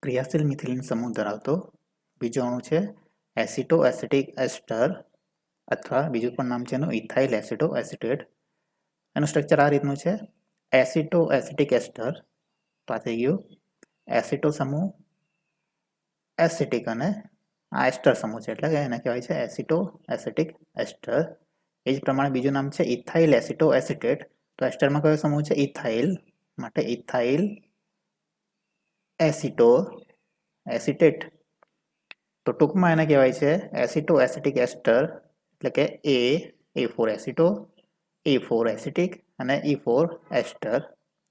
ક્રિયાશીલ methylene સમૂહ ધરાવતો બીજો અણુ છે એસિટોએસિટિક એસ્ટર અથવા બીજું પણ નામ છે એનું ઇથાઇલ એસિટોએસિટેટ. એનું સ્ટ્રક્ચર આ રીતનું છે. એસિટોએસિટિક એસ્ટર તો આ થઈ ગયું એસિટો સમૂહ, એસિટિક અને આ એસ્ટર સમૂહ છે એટલે કે એને કહેવાય છે એસિટોએસિટિક એસ્ટર. એ જ પ્રમાણે બીજું નામ છે ઇથાઇલ એસિટોએસિટેટ. તો એસ્ટરમાં કયો સમૂહ છે? ઇથાઇલ, માટે ઇથાઇલ એસિટો એસિટેટ. તો ટૂંકમાં એને કહેવાય છે એસિટોએસિટિક એસ્ટર એટલે કે A4 એસિટો, A4 એસિટિક અને E4 એસ્ટર.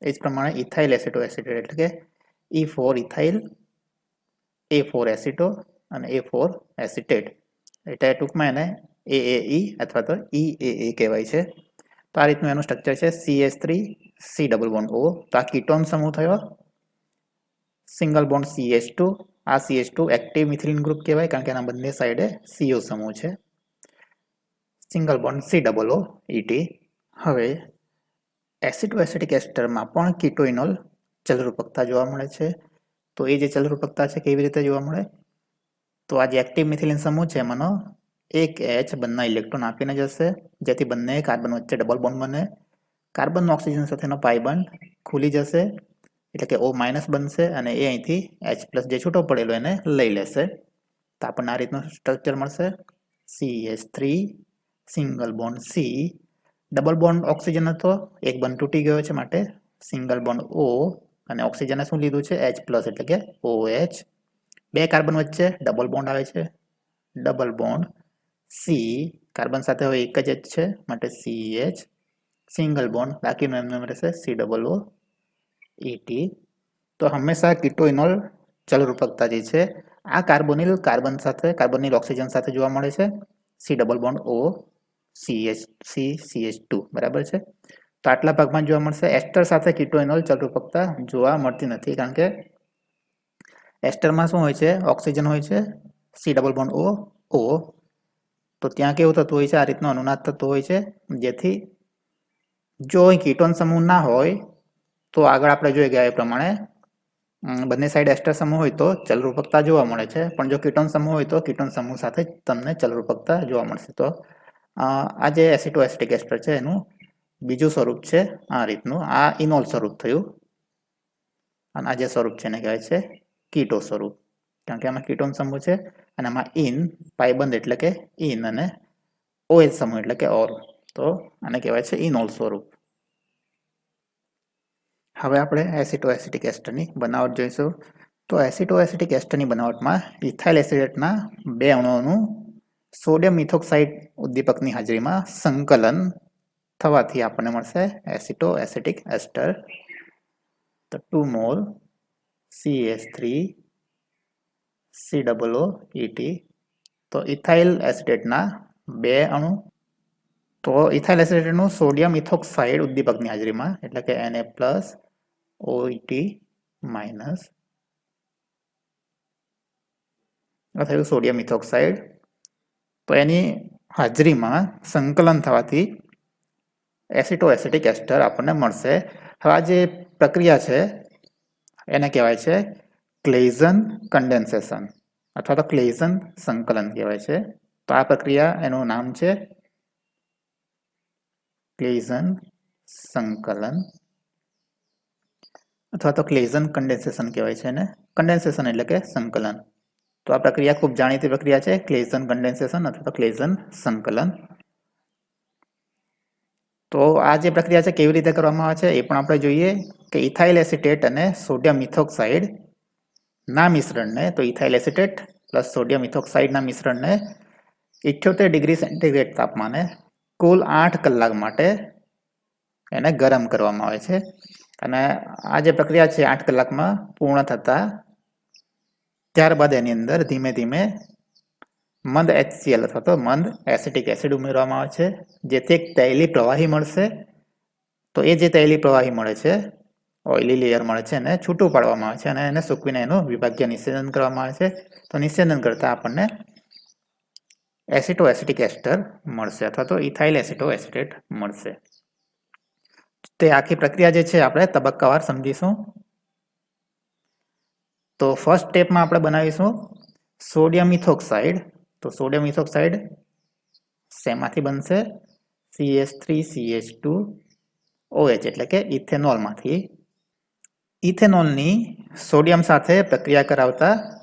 એ જ પ્રમાણે ઇથાઇલ એસિટોએસિટેટ એટલે કે E4 ઇથાઇલ, A4 એસિટો અને A4 એસિટેટ. એટલે ટૂંકમાં એને AAE અથવા તો EAA કહેવાય છે. તો આ રીતનું એનું સ્ટ્રક્ચર છે CH3C ડબલ બોન્ડ O. તો આ કીટોન સમૂહ થયો. Single bond CH2. આ CH2 એક્ટિવ મિથિલિન ગ્રુપ કહેવાય કારણ કે એના બંને સાઈડે CO સમૂહ છે. Single bond C double O ET. હવે એસિટોએસિટિક એસ્ટરમાં પણ કીટોઇનોલ ચલરૂપકતા જોવા મળે છે. તો એ જે ચલરૂપકતા છે કેવી રીતે જોવા મળે? તો આ જે એક્ટિવ મિથિલિન સમૂહ છે એમાંનો એક H બંને ઇલેક્ટ્રોન આપીને જશે જેથી બંને કાર્બન વચ્ચે ડબલ બોન્ડ બને. કાર્બનનો ઓક્સિજન સાથેનો પાઈ બોન્ડ ખુલી જશે એટલે કે O- બનશે અને એ અહીંથી H+ જે છૂટો પડેલો એને લઈ લેશે. તો આપણને આ રીતનું સ્ટ્રક્ચર મળશે CH3 single bond C. Double bond oxygen હતો, એક બંધ તૂટી ગયો છે માટે સિંગલ બોન્ડ O અને ઓક્સિજને શું લીધું છે? H+ એટલે કે OH. બે કાર્બન વચ્ચે ડબલ બોન્ડ આવે છે, ડબલ બોન્ડ C. કાર્બન સાથે હવે એક જ H છે માટે CH. સિંગલ બોન્ડ બાકીનું એમને રહેશે COO ET. તો હંમેશા કીટોઇનોલ ચલરૂપકતા જે છે આ કાર્બોનિલ કાર્બન સાથે કાર્બોનિલ ઓક્સિજન સાથે જોવા મળે છે. C double bond O CH2 બરાબર છે. તો આટલા ભાગમાં જોવા મળશે. એસ્ટર સાથે કીટોઇનોલ ચલરૂપકતા જોવા મળતી નથી કારણ કે એસ્ટરમાં શું હોય છે? ઓક્સિજન હોય છે C ડબલ બોન્ડ O. તો ત્યાં કેવું થતું હોય છે? આ રીતનો અનુનાદ થતો હોય છે જેથી જો કીટોન સમૂહ ના હોય તો આગળ આપણે જોઈ ગયા એ પ્રમાણે બંને સાઈડ એસ્ટર સમૂહ હોય તો ચલરૂપકતા જોવા મળે છે, પણ જો કીટોન સમૂહ હોય તો કીટોન સમૂહ સાથે તમને ચલરૂપકતા જોવા મળશે. તો આ જે એસિટોએસિટિક એસ્ટર છે એનું બીજું સ્વરૂપ છે આ રીતનું. આ ઇનોલ સ્વરૂપ થયું અને આ જે સ્વરૂપ છે એને કહેવાય છે કીટો સ્વરૂપ કારણ કે આમાં કીટોન સમૂહ છે અને આમાં ઇન પાઈબંધ એટલે કે ઇન અને OH સમૂહ એટલે કે ઓર. તો આને કહેવાય છે ઇનોલ સ્વરૂપ. હવે આપણે એસિટોએસિટિક એસ્ટરની બનાવટ જોઈશું. તો એસિટોએસિટિક એસ્ટરની બનાવટમાં ઇથાઇલ એસિટેટના બે અણુઓનું સોડિયમ મિથોક્સાઇડ ઉદ્દીપકની હાજરીમાં સંકલન થવાથી આપણને મળશે એસિટોએસિટિક એસ્ટર. તો 2 મોલ CH3COO ET. તો ઇથાઇલ એસિટેટના બે અણુ. તો ઇથાઇલ એસિટેટનું સોડિયમ ઇથોક્સાઇડ ઉદ્દીપકની હાજરીમાં એટલે કે Na+ OET- આ થયું સોડિયમ ઇથોક્સાઇડ. તો એની હાજરીમાં સંકલન થવાથી એસિટોએસિટિક એસ્ટર આપણને મળશે. હવે આ જે પ્રક્રિયા છે એને કહેવાય છે ક્લેઇઝન કન્ડેન્સેશન અથવા તો ક્લેઇઝન સંકલન કહેવાય છે. તો આ પ્રક્રિયા એનું નામ છે ક્લેઇઝન સંકલન અથવા તો ક્લેઇઝન કન્ડેન્સેશન કહેવાય છે એને. કન્ડેન્સેશન એટલે કે સંકલન. તો આ પ્રક્રિયા ખૂબ જાણીતી પ્રક્રિયા છે ક્લેઇઝન કન્ડેન્સેશન અથવા તો ક્લેઇઝન સંકલન. તો આ જે પ્રક્રિયા છે કેવી રીતે કરવામાં આવે છે એ પણ આપણે જોઈએ કે ઇથાઇલ એસિટેટ અને સોડિયમ મિથોક્સાઇડ ના મિશ્રણને, તો ઇથાઇલ એસિટેટ પ્લસ સોડિયમ મિથોક્સાઇડના મિશ્રણને 78 ડિગ્રી સેન્ટીગ્રેડ તાપમાને કુલ 8 કલાક માટે એને ગરમ કરવામાં આવે છે અને આ જે પ્રક્રિયા છે 8 કલાકમાં પૂર્ણ થતા ત્યારબાદ એની અંદર ધીમે ધીમે મંદ HCl અથવા તો મંદ એસિટિક એસિડ ઉમેરવામાં આવે છે જેથી એક તૈલી પ્રવાહી મળશે. તો એ જે તૈલી પ્રવાહી મળે છે ઓઇલી લેયર મળે છે એને છૂટું પાડવામાં આવે છે અને એને સૂકવીને એનું વિભાગીય નિષેધન કરવામાં આવે છે. તો નિષેધન કરતા આપણને એસિટોએસિટિક એસ્ટર મળશે અથવા તો ઇથાઇલ એસિટોએસિટેટ મળશે. તે આખી પ્રક્રિયા જે છે આપણે તબક્કાવાર સમજીશું. તો ફર્સ્ટ સ્ટેપમાં આપણે બનાવીશું સોડિયમ ઇથોક્સાઇડ. તો સોડિયમ ઇથોક્સાઇડ શેમાંથી બનશે? CH3CH2OH એટલે કે ઇથેનોલમાંથી. ઇથેનોલની સોડિયમ સાથે પ્રક્રિયા કરાવતા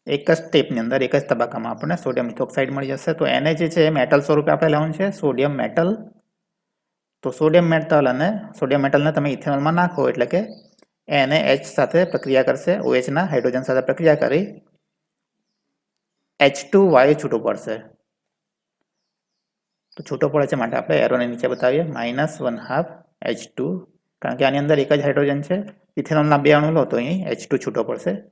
એક જ સ્ટેપની અંદર એક જ તબક્કામાં આપણને સોડિયમ ઇથોક્સાઇડ મળી જશે. તો એને જે છે મેટલ સ્વરૂપે આપણે લેવાનું છે, સોડિયમ મેટલ. તો સોડિયમ મેટલને તમે ઇથેનોલમાં નાખો એટલે કે NaH સાથે પ્રક્રિયા કરશે, OHના હાઇડ્રોજન સાથે પ્રક્રિયા કરી H2 વાયુ છૂટું પડશે. તો છૂટો પડે છે માટે આપણે એરોને નીચે બતાવીએ -1/2 H2, કારણ કે આની અંદર એક જ હાઇડ્રોજન છે. ઇથેનોલના 2 અણુ લો તો અહીં H2 છૂટો પડશે.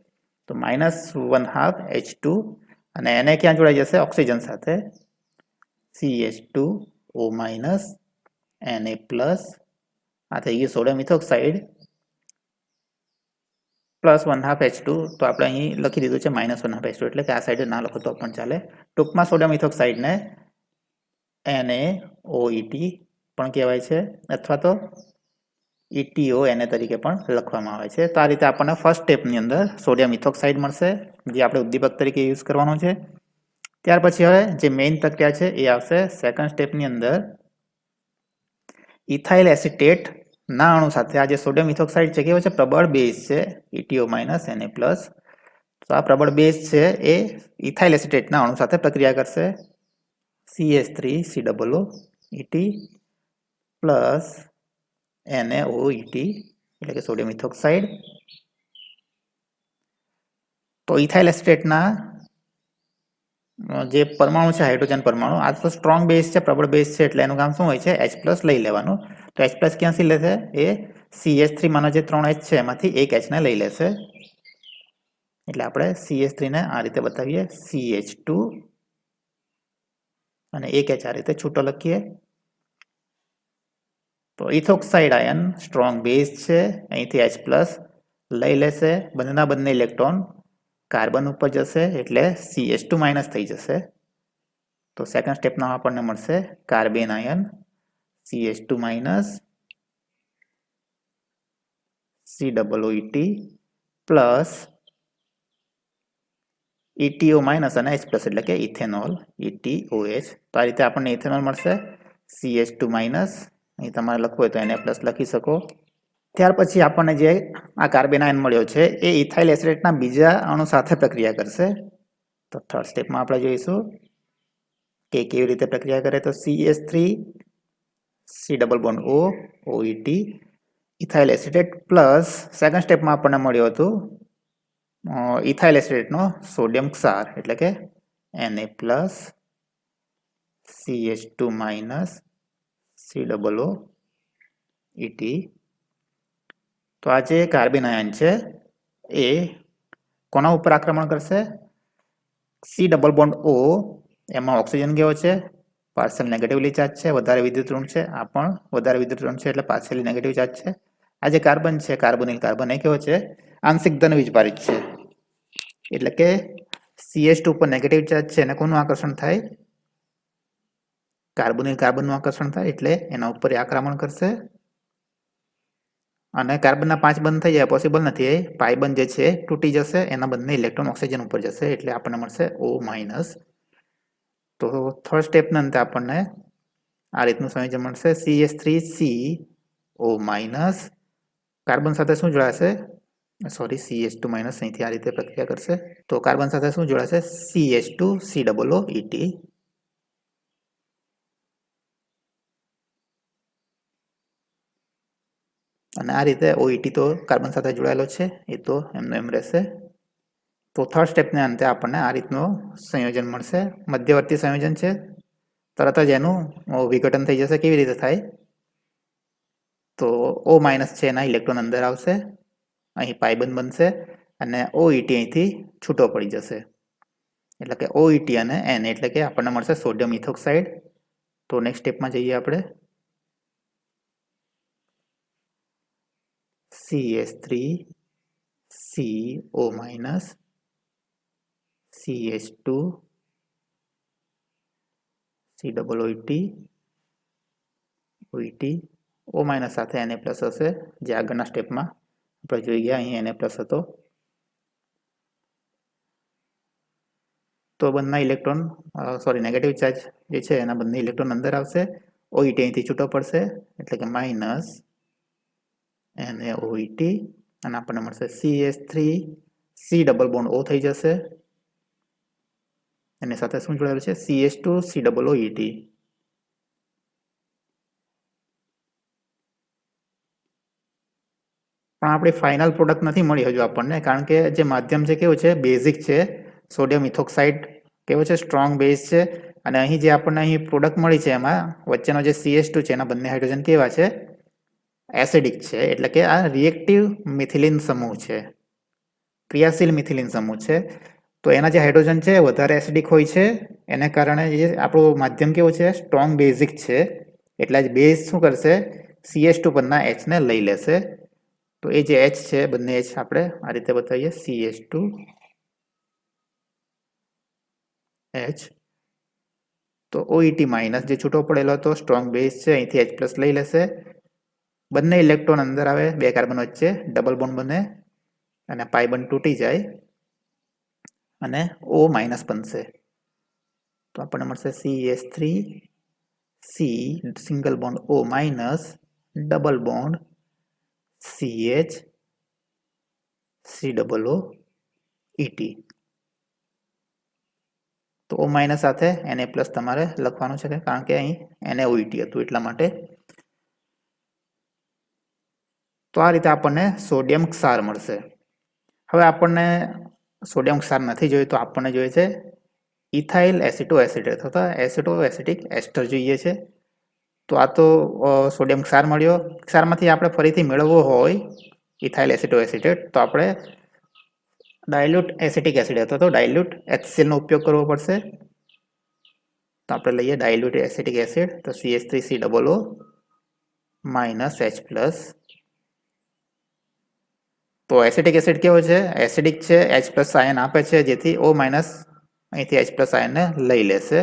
તો -1/2 H2 અને એને ક્યાં જોડાઈ જશે? ઓક્સિજન સાથે, CH2O- Na+, આ થઈ ગયું સોડિયમ ઇથોક્સાઇડ +1/2 H2. તો આપણે અહીં લખી દીધું છે -1/2 H2, એટલે કે આ સાઈડે ના લખો તો પણ ચાલે. ટૂંકમાં સોડિયમ ઇથોક્સાઇડને NaOET પણ કહેવાય છે, અથવા તો ETO તરીકે પણ લખવામાં આવે છે. તો આ રીતે આપણને ફર્સ્ટ સ્ટેપની અંદર સોડિયમ ઇથોક્સાઇડ મળશે, જે આપણે ઉદ્દીપક તરીકે યુઝ કરવાનો છે. ત્યાર પછી હવે જે મેઇન પ્રક્રિયા છે એ આવશે સેકન્ડ સ્ટેપની અંદર. ઇથાઇલ એસિટેટ ના અણુ સાથે આ જે સોડિયમ ઇથોક્સાઇડ છે કેવો છે? પ્રબળ બેઝ છે, ETO- Na+. તો આ પ્રબળ બેઝ છે એ ઇથાઇલ એસિટેટના અણુ સાથે પ્રક્રિયા કરશે, CH3COOET પ્લસ NaOET એટલે કે સોડિયમ ઇથોક્સાઇડ. તો ઇથાઇલ એસિટેટના જે પરમાણુ છે, હાઇડ્રોજન પરમાણુ, આ તો સ્ટ્રોંગ બેઝ છે, પ્રબળ બેઝ છે, એટલે એનું કામ શું હોય છે? H+ લઈ લેવાનું. તો H+ ક્યાંથી લેશે? એ CH3 માનો જે 3 H છે એમાંથી એક H ને લઈ લેશે. એટલે આપણે CH3 ને આ રીતે બતાવીએ, CH2, અને એક H આ રીતે છૂટો લખીએ. તો ઇથોક્સાઇડ આયન સ્ટ્રોંગ બેઝ છે, અહીંથી H+ લઈ લેશે. બંને ઇલેક્ટ્રોન કાર્બન ઉપર જશે એટલે CH2- થઈ જશે. તો સેકન્ડ સ્ટેપમાં આપણને મળશે carbon ion, CH2- COOET plus ETO- અને H+ એટલે કે ઇથેનોલ, ETOH. તો આ રીતે આપણને ઇથેનોલ મળશે, CH2-, અહીં તમારે લખવું હોય તો Na+ લખી શકો. ત્યાર પછી આપણને જે આ કાર્બન આયન મળ્યો છે એ ઇથાઇલ એસિટેટના બીજા અણુ સાથે પ્રક્રિયા કરશે. તો થર્ડ સ્ટેપમાં આપણે જોઈશું કે કેવી રીતે પ્રક્રિયા કરે. તો CH3COOOET ethyl acetate plus second સ્ટેપમાં આપણને મળ્યું હતું ઇથાઇલ એસિટેટનો સોડિયમ ક્ષાર એટલે કે Na+, CH2- COOET. તો આ જે કાર્બન આયન છે એ કોના ઉપર આક્રમણ કરશે? C+O, એમાં ઓક્સિજન કેવો છે? પાર્શિયલ નેગેટિવલી ચાર્જ છે, વધારે વિદ્યુત ઋણ છે. આ પણ વધારે વિદ્યુત ઋણ છે એટલે પાર્શિયલી નેગેટિવ ચાર્જ છે. આ જે કાર્બન છે, કાર્બોનિલ કાર્બન, એ કેવો છે? આંશિક ધન વીજભારિત છે. એટલે કે CH2 ઉપર નેગેટિવ ચાર્જ છે, એને કોનું આકર્ષણ થાય? કાર્બોનિલ કાર્બનનું આકર્ષણ થાય, એટલે એના ઉપર આક્રમણ કરશે. અને કાર્બનના 5 બંધ થઈ જાય, પોસિબલ નથી. પાઈ બંધ જે છે તૂટી જશે, એના બંને ઇલેક્ટ્રોન ઓક્સિજન ઉપર જશે એટલે આપણને મળશે O-. તો થર્ડ સ્ટેપના અંતે આપણને આ રીતનું સંયોજન મળશે, CH3CO-. કાર્બન સાથે શું જોડાશે? સોરી, CH2- અહીંથી આ રીતે પ્રક્રિયા કરશે. તો કાર્બન સાથે શું જોડાશે? CH2COOET. અને આ રીતે OET તો કાર્બન સાથે જોડાયેલો છે, એ તો એમનો એમ રહેશે. તો થર્ડ સ્ટેપને અંતે આપણને આ રીતનું સંયોજન મળશે, મધ્યવર્તી સંયોજન છે. તરત જ એનું વિઘટન થઈ જશે. કેવી રીતે થાય? તો O- છે એના ઇલેક્ટ્રોન અંદર આવશે, અહીં પાઈબંધ બનશે અને OET અહીંથી છૂટો પડી જશે. એટલે કે OET અને Na એટલે કે આપણને મળશે સોડિયમ ઇથોક્સાઇડ. તો નેક્સ્ટ સ્ટેપમાં જઈએ આપણે. CH3CO- CH2 COOET OET O- સાથે Na+ હશે, જે આગળના સ્ટેપમાં આપણે જોઈએ અહીં Na પ્લસ હતો, તો બંને ઇલેક્ટ્રોન સોરી નેગેટિવ ચાર્જ જે છે એના બંને ઇલેક્ટ્રોન અંદર આવશે, OET અહીંથી છૂટો પડશે એટલે કે માઇનસ NaOET, અને આપણને મળશે CH3 C double bond O થઈ જશે, એની સાથે શું જોડાયેલું છે CH2 C ડબલ OET. પણ આપણી ફાઇનલ પ્રોડક્ટ નથી મળી હજુ આપણને, કારણ કે જે માધ્યમ છે કેવું છે બેઝિક છે, સોડિયમ ઇથોક્સાઇડ કેવો છે સ્ટ્રોંગ બેઝ છે, અને અહીં જે આપણને અહીં પ્રોડક્ટ મળી છે એમાં વચ્ચેનો જે CH2 છે એના બંને હાઇડ્રોજન કેવા છે એસિડિક છે, એટલે કે આ રિએક્ટિવ મિથિલિન સમૂહ છે, ક્રિયાશીલ મિથિલિન સમૂહ છે. તો એના જે હાઇડ્રોજન છે વધારે એસિડિક હોય છે, એને કારણે જે આપણું માધ્યમ કેવું છે સ્ટ્રોંગ બેઝિક છે, એટલે જ બેઝ શું કરશે CH2 પરના H ને લઈ લેશે. તો એ જે H છે બંને H આપણે આ રીતે બતાવીએ CH2 H, તો OET માઇનસ જે છૂટો પડેલો હતો સ્ટ્રોંગ બેઝ છે અહીંથી H પ્લસ લઈ લેશે, બંને ઇલેક્ટ્રોન અંદર આવે, બે કાર્બન વચ્ચે ડબલ બોન્ડ બને અને પાઈ બંધ તૂટી જાય અને O માઇનસ બનશે. તો આપણને મળશે CH3 C single bond O minus double bond CH C double O ET. તો O માઇનસ સાથે Na પ્લસ તમારે લખવાનું છે, કારણ કે અહીં NaOET હતું એટલા માટે. તો આ રીતે આપણને સોડિયમ ક્ષાર મળશે. હવે આપણને સોડિયમ ક્ષાર નથી જોઈએ, તો આપણને જોઈએ છે ઇથાઇલ એસિટો એસિટેટ અથવા એસિટો એસિટિક એસ્ટર જોઈએ છે. તો આ તો સોડિયમ ક્ષાર મળ્યો, ક્ષારમાંથી આપણે ફરીથી મેળવવો હોય ઇથાઇલ એસિટો એસિટેટ તો આપણે ડાયલ્યુટ એસિટિક એસિડ અથવા તો ડાયલ્યુટ HCl નો ઉપયોગ કરવો પડશે. તો આપણે લઈએ ડાયલ્યુટ એસિટિક એસિડ, તો CH3C double O minus H plus. તો એસિટિક એસિડ કેવો છે એસિડિક છે, H પ્લસ આયન આપે છે, જેથી O માઇનસ અહીંથી H પ્લસ આયનને લઈ લેશે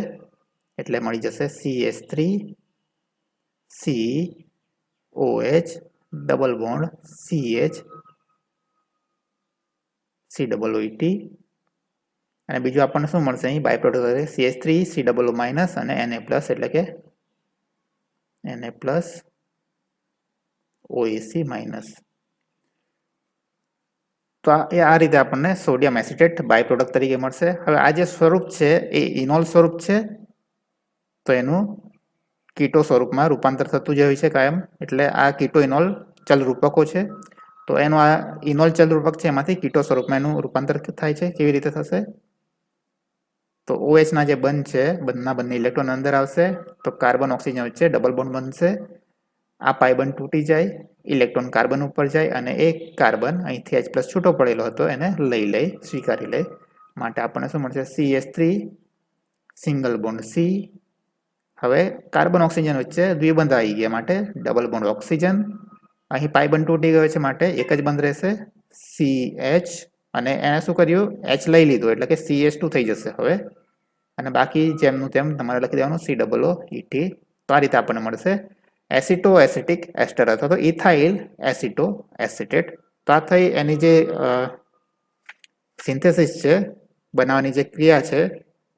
એટલે મળી જશે CH3 C OH double bond CH C double OET, અને બીજું આપણને શું મળશે અહીં by product CH3 C double O minus અને Na પ્લસ એટલે કે Na પ્લસ OAC માઇનસ. તો આ રીતે આપણને સોડિયમ એસિટેટ બાય પ્રોડક્ટ તરીકે મળશે. હવે આ જે સ્વરૂપ છે એ ઇનોલ સ્વરૂપ છે, તો એનું કીટો સ્વરૂપમાં રૂપાંતર થતું જ હોય છે કાયમ, એટલે આ કીટો ઇનોલ ચલ રૂપકો છે. તો એનું આ ઇનોલ ચલ રૂપક છે એમાંથી કીટો સ્વરૂપમાં એનું રૂપાંતર થાય છે. કેવી રીતે થશે, તો OH ના જે બંધ છે બંને ઇલેક્ટ્રોન અંદર આવશે, તો કાર્બન ઓક્સિજન વચ્ચે ડબલ બોન્ડ બનશે, આ પાઈ બંધ તૂટી જાય, ઇલેક્ટ્રોન કાર્બન ઉપર જાય અને એક કાર્બન અહીંથી H પ્લસ છૂટો પડેલો હતો એને સ્વીકારી લે, માટે આપણને શું મળશે CH3 સિંગલ બોન્ડ C. હવે કાર્બન ઓક્સિજન વચ્ચે દ્વિબંધ આવી ગયા માટે ડબલ બોન્ડ ઓક્સિજન, અહીં પાઈ બંધ તૂટી ગયો છે માટે એક જ બંધ રહેશે CH, અને એને શું કર્યું H લઈ લીધું એટલે કે CH2 થઈ જશે હવે, અને બાકી જેમનું તેમ તમારે લખી દેવાનું C ડબલ O ET. તો આ રીતે આપણને મળશે એસિટો એસિટિક એસ્ટર અથવા તો ઇથાઇલ એસિટો એસિટેટ. તો આ થઈ એની જે સિન્થેસિસ છે, બનાવવાની જે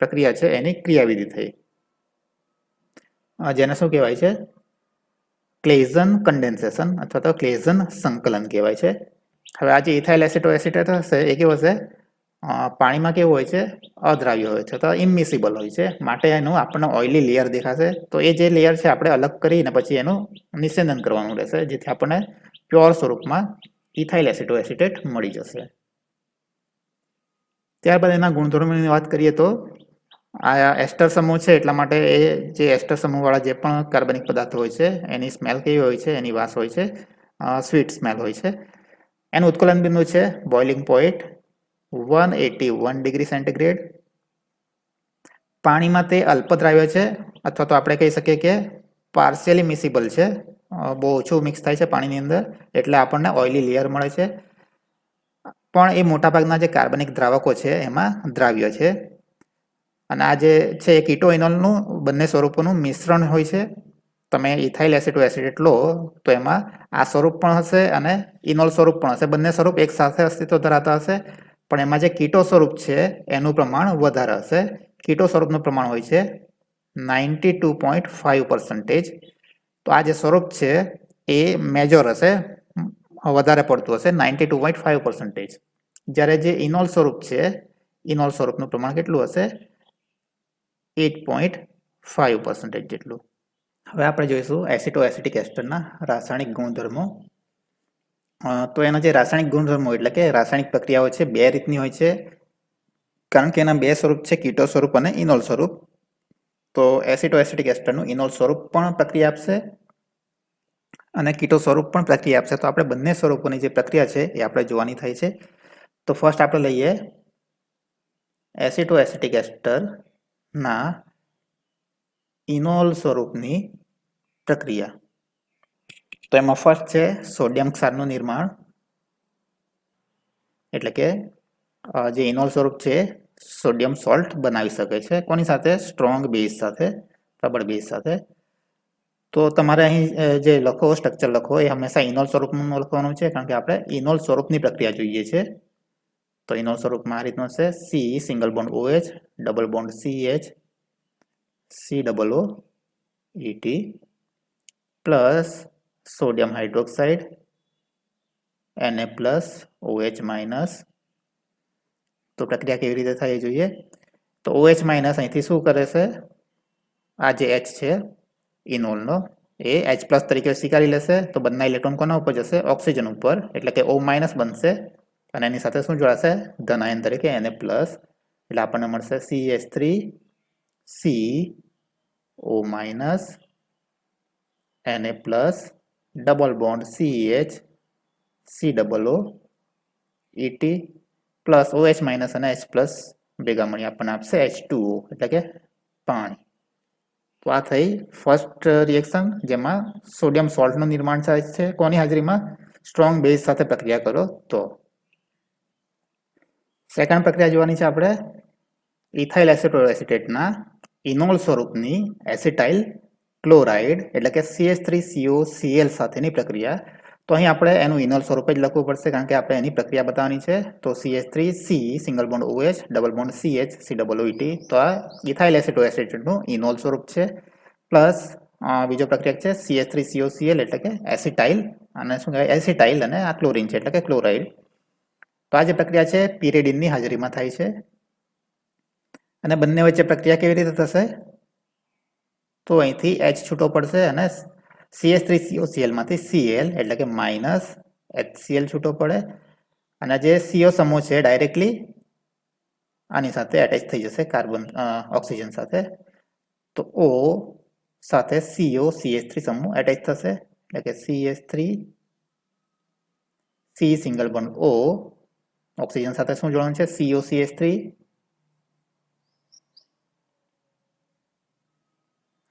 પ્રક્રિયા છે એની ક્રિયાવિધિ થઈ, જેને શું કહેવાય છે ક્લેઝન કન્ડેન્સેશન અથવા તો ક્લેઝન સંકલન કહેવાય છે. હવે આ જે ઇથાઇલ એસિટો એસિટેટ હશે એ કેવું હશે પાણીમાં કેવું હોય છે અદ્રાવ્ય હોય છે, તો ઇમિસિબલ હોય છે, માટે એનું આપણને ઓઇલી લેયર દેખાશે. તો એ જે લેયર છે આપણે અલગ કરીને પછી એનું નિષેધન કરવાનું રહેશે, જેથી આપણને પ્યોર સ્વરૂપમાં ઇથાઇલ એસિટો એસિટેટ મળી જશે. ત્યારબાદ એના ગુણધર્મોની વાત કરીએ તો આ એસ્ટર સમૂહ છે એટલા માટે એ જે એસ્ટર સમૂહવાળા જે પણ કાર્બનિક પદાર્થો હોય છે એની સ્મેલ કેવી હોય છે, એની વાસ હોય છે સ્વીટ સ્મેલ હોય છે. એનું ઉત્કલન બિંદુ છે બોઇલિંગ પોઈન્ટ 181 ડિગ્રી સેન્ટીગ્રેડ. પાણીમાં તે અલ્પદ્રાવ્ય છે અથવા તો આપણે કહી શકીએ કે પાર્શિયલી મિસિબલ છે, બહુ ઓછું મિક્સ થાય છે પાણીની અંદર, એટલે આપણને ઓઇલી લેયર મળે છે. પણ એ મોટાભાગના જે કાર્બનિક દ્રાવકો છે એમાં દ્રાવ્ય છે, અને આ જે છે કીટો ઇનોલનું બંને સ્વરૂપોનું મિશ્રણ હોય છે, તમે ઇથાઇલ એસિટોએસિટેટ લો તો એમાં આ સ્વરૂપ પણ હશે અને ઇનોલ સ્વરૂપ પણ હશે. બંને સ્વરૂપ એક સાથે અસ્તિત્વ ધરાવતા હશે, પણ એમાં જે કીટો સ્વરૂપ છે એનું પ્રમાણ વધારે હશે. કીટો સ્વરૂપનું પ્રમાણ હોય છે 92.5%. તો આ જે સ્વરૂપ છે એ મેજર હશે, વધારે પડતું હશે 92.5%. જ્યારે જે ઇનોલ સ્વરૂપ છે, ઇનોલ સ્વરૂપનું પ્રમાણ કેટલું હશે? 8.5% જેટલું. હવે આપણે જોઈશું એસિટોએસિટિક એસ્ટરના રાસાયણિક ગુણધર્મો. તો એના જે રાસાયણિક ગુણધર્મો એટલે કે રાસાયણિક પ્રક્રિયાઓ છે બે રીતની હોય છે, કારણ કે એના બે સ્વરૂપ છે, કીટો સ્વરૂપ અને ઇનોલ સ્વરૂપ. તો એસિટોએસિટિક એસ્ટરનું ઇનોલ સ્વરૂપ પણ પ્રક્રિયા આપશે અને કીટો સ્વરૂપ પણ પ્રક્રિયા આપશે. તો આપણે બંને સ્વરૂપોની જે પ્રક્રિયા છે એ આપણે જોવાની થાય છે. તો ફર્સ્ટ આપણે લઈએ એસિટોએસિટિક એસ્ટરના ઇનોલ સ્વરૂપની પ્રક્રિયા. તો એમાં ફર્સ્ટ છે સોડિયમ ક્ષારનું નિર્માણ, એટલે કે જે ઇનોલ સ્વરૂપ છે સોડિયમ સોલ્ટ બનાવી શકે છે. કોની સાથે? સ્ટ્રોંગ બેઝ સાથે, પ્રબળ બેઝ સાથે. તો તમારે અહીં જે લખો સ્ટ્રક્ચર લખો એ હંમેશા ઇનોલ સ્વરૂપનું લખવાનું છે, કારણ કે આપણે ઇનોલ સ્વરૂપની પ્રક્રિયા જોઈએ છે. તો ઇનોલ સ્વરૂપમાં આ રીતનું છે: C single bond OH, double bond CH, COOET plus sodium hydroxide Na plus OH minus. તો પ્રક્રિયા કેવી રીતે થાય એ જોઈએ. તો OH માઇનસ અહીંથી શું કરે છે? આ જે H છે ઇનોલનો એ H પ્લસ તરીકે સ્વીકારી લેશે. તો બંને ઇલેક્ટ્રોન કોના ઉપર જશે? ઓક્સિજન ઉપર, એટલે કે O માઇનસ બનશે અને એની સાથે શું જોડાશે? ધન આયન તરીકે Na પ્લસ. એટલે આપણને મળશે CH3 CO minus Na plus double bond CH COOET plus OH minus અને H પ્લસ ભેગા મળી આપણને આપશે H2O, એટલે કે પાણી. તો આ થઈ ફર્સ્ટ રિએક્શન, જેમાં સોડિયમ સોલ્ટનું નિર્માણ થાય છે. કોની હાજરીમાં? સ્ટ્રોંગ બેઝ સાથે પ્રક્રિયા કરો તો. સેકન્ડ પ્રક્રિયા જોવાની છે આપણે ઇથાઇલ એસિટોએસિટેટના ઇનોલ સ્વરૂપની એસિટાઇલ ક્લોરાઇડ, એટલે કે CH3COCl સાથેની પ્રક્રિયા. તો અહીં આપણે એનું ઇનોલ સ્વરૂપ જ લખવું પડશે, કારણ કે આપણે એની પ્રક્રિયા બતાવવાની છે. તો CH3C single bond OH, double bond CH COOET. તો આ ઇથાઇલ એસિટોએસિટેટનું ઇનોલ સ્વરૂપ છે. પ્લસ બીજો પ્રક્રિયા છે CH3COCl, એટલે કે એસિટાઇલ, અને શું કહેવાય? એસિટાઇલ અને આ ક્લોરિન છે, એટલે કે ક્લોરાઇડ. તો આ જે પ્રક્રિયા છે પિરિડિનની હાજરીમાં થાય છે. અને બંને વચ્ચે પ્રક્રિયા કેવી રીતે થશે? તો અહીંથી H છૂટો પડશે અને CH3COCl માંથી Cl, એટલે કે માઇનસ HCl છૂટો પડે. અને જે CO સમૂહ છે ડાયરેક્ટલી આની સાથે એટેચ થઈ જશે કાર્બન ઓક્સિજન સાથે. તો O સાથે CO CH3 સમૂહ એટેચ થશે, એટલે કે CH3 C single bond O, oxygen સાથે શું જોડાણ છે? COCH3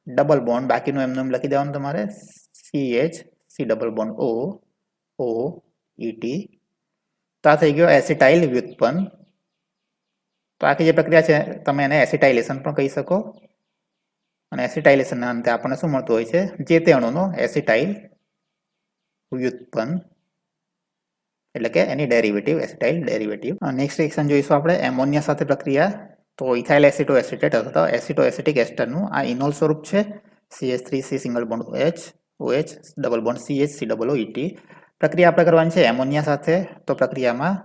ડબલ બોન્ડ, બાકીનું એમને લખી દેવાનું તમારે, CH C double bond O OET. તો આ થઈ ગયો એસિટાઇલ વ્યુત્પન્ન. તો આખી જે પ્રક્રિયા છે તમે એને એસિટાઇલેશન પણ કહી શકો. અને એસિટાઇલેશનના અંતે આપણને શું મળતું હોય છે? જે તે અણુનો એસિટાઇલ વ્યુત્પન્ન, એટલે કે એની derivative, acetyl derivative. Next reaction જોઈશું આપણે એમોનિયા સાથે પ્રક્રિયા. તો ઇથાઇલ એસિટોએસિટેટ અથવા એસિટોએસિટિક એસ્ટરનું આ ઇનોલ સ્વરૂપ છે CH3C single bond OH double bond CH COOET. પ્રક્રિયા આપણે કરવાની છે એમોનિયા સાથે. તો પ્રક્રિયામાં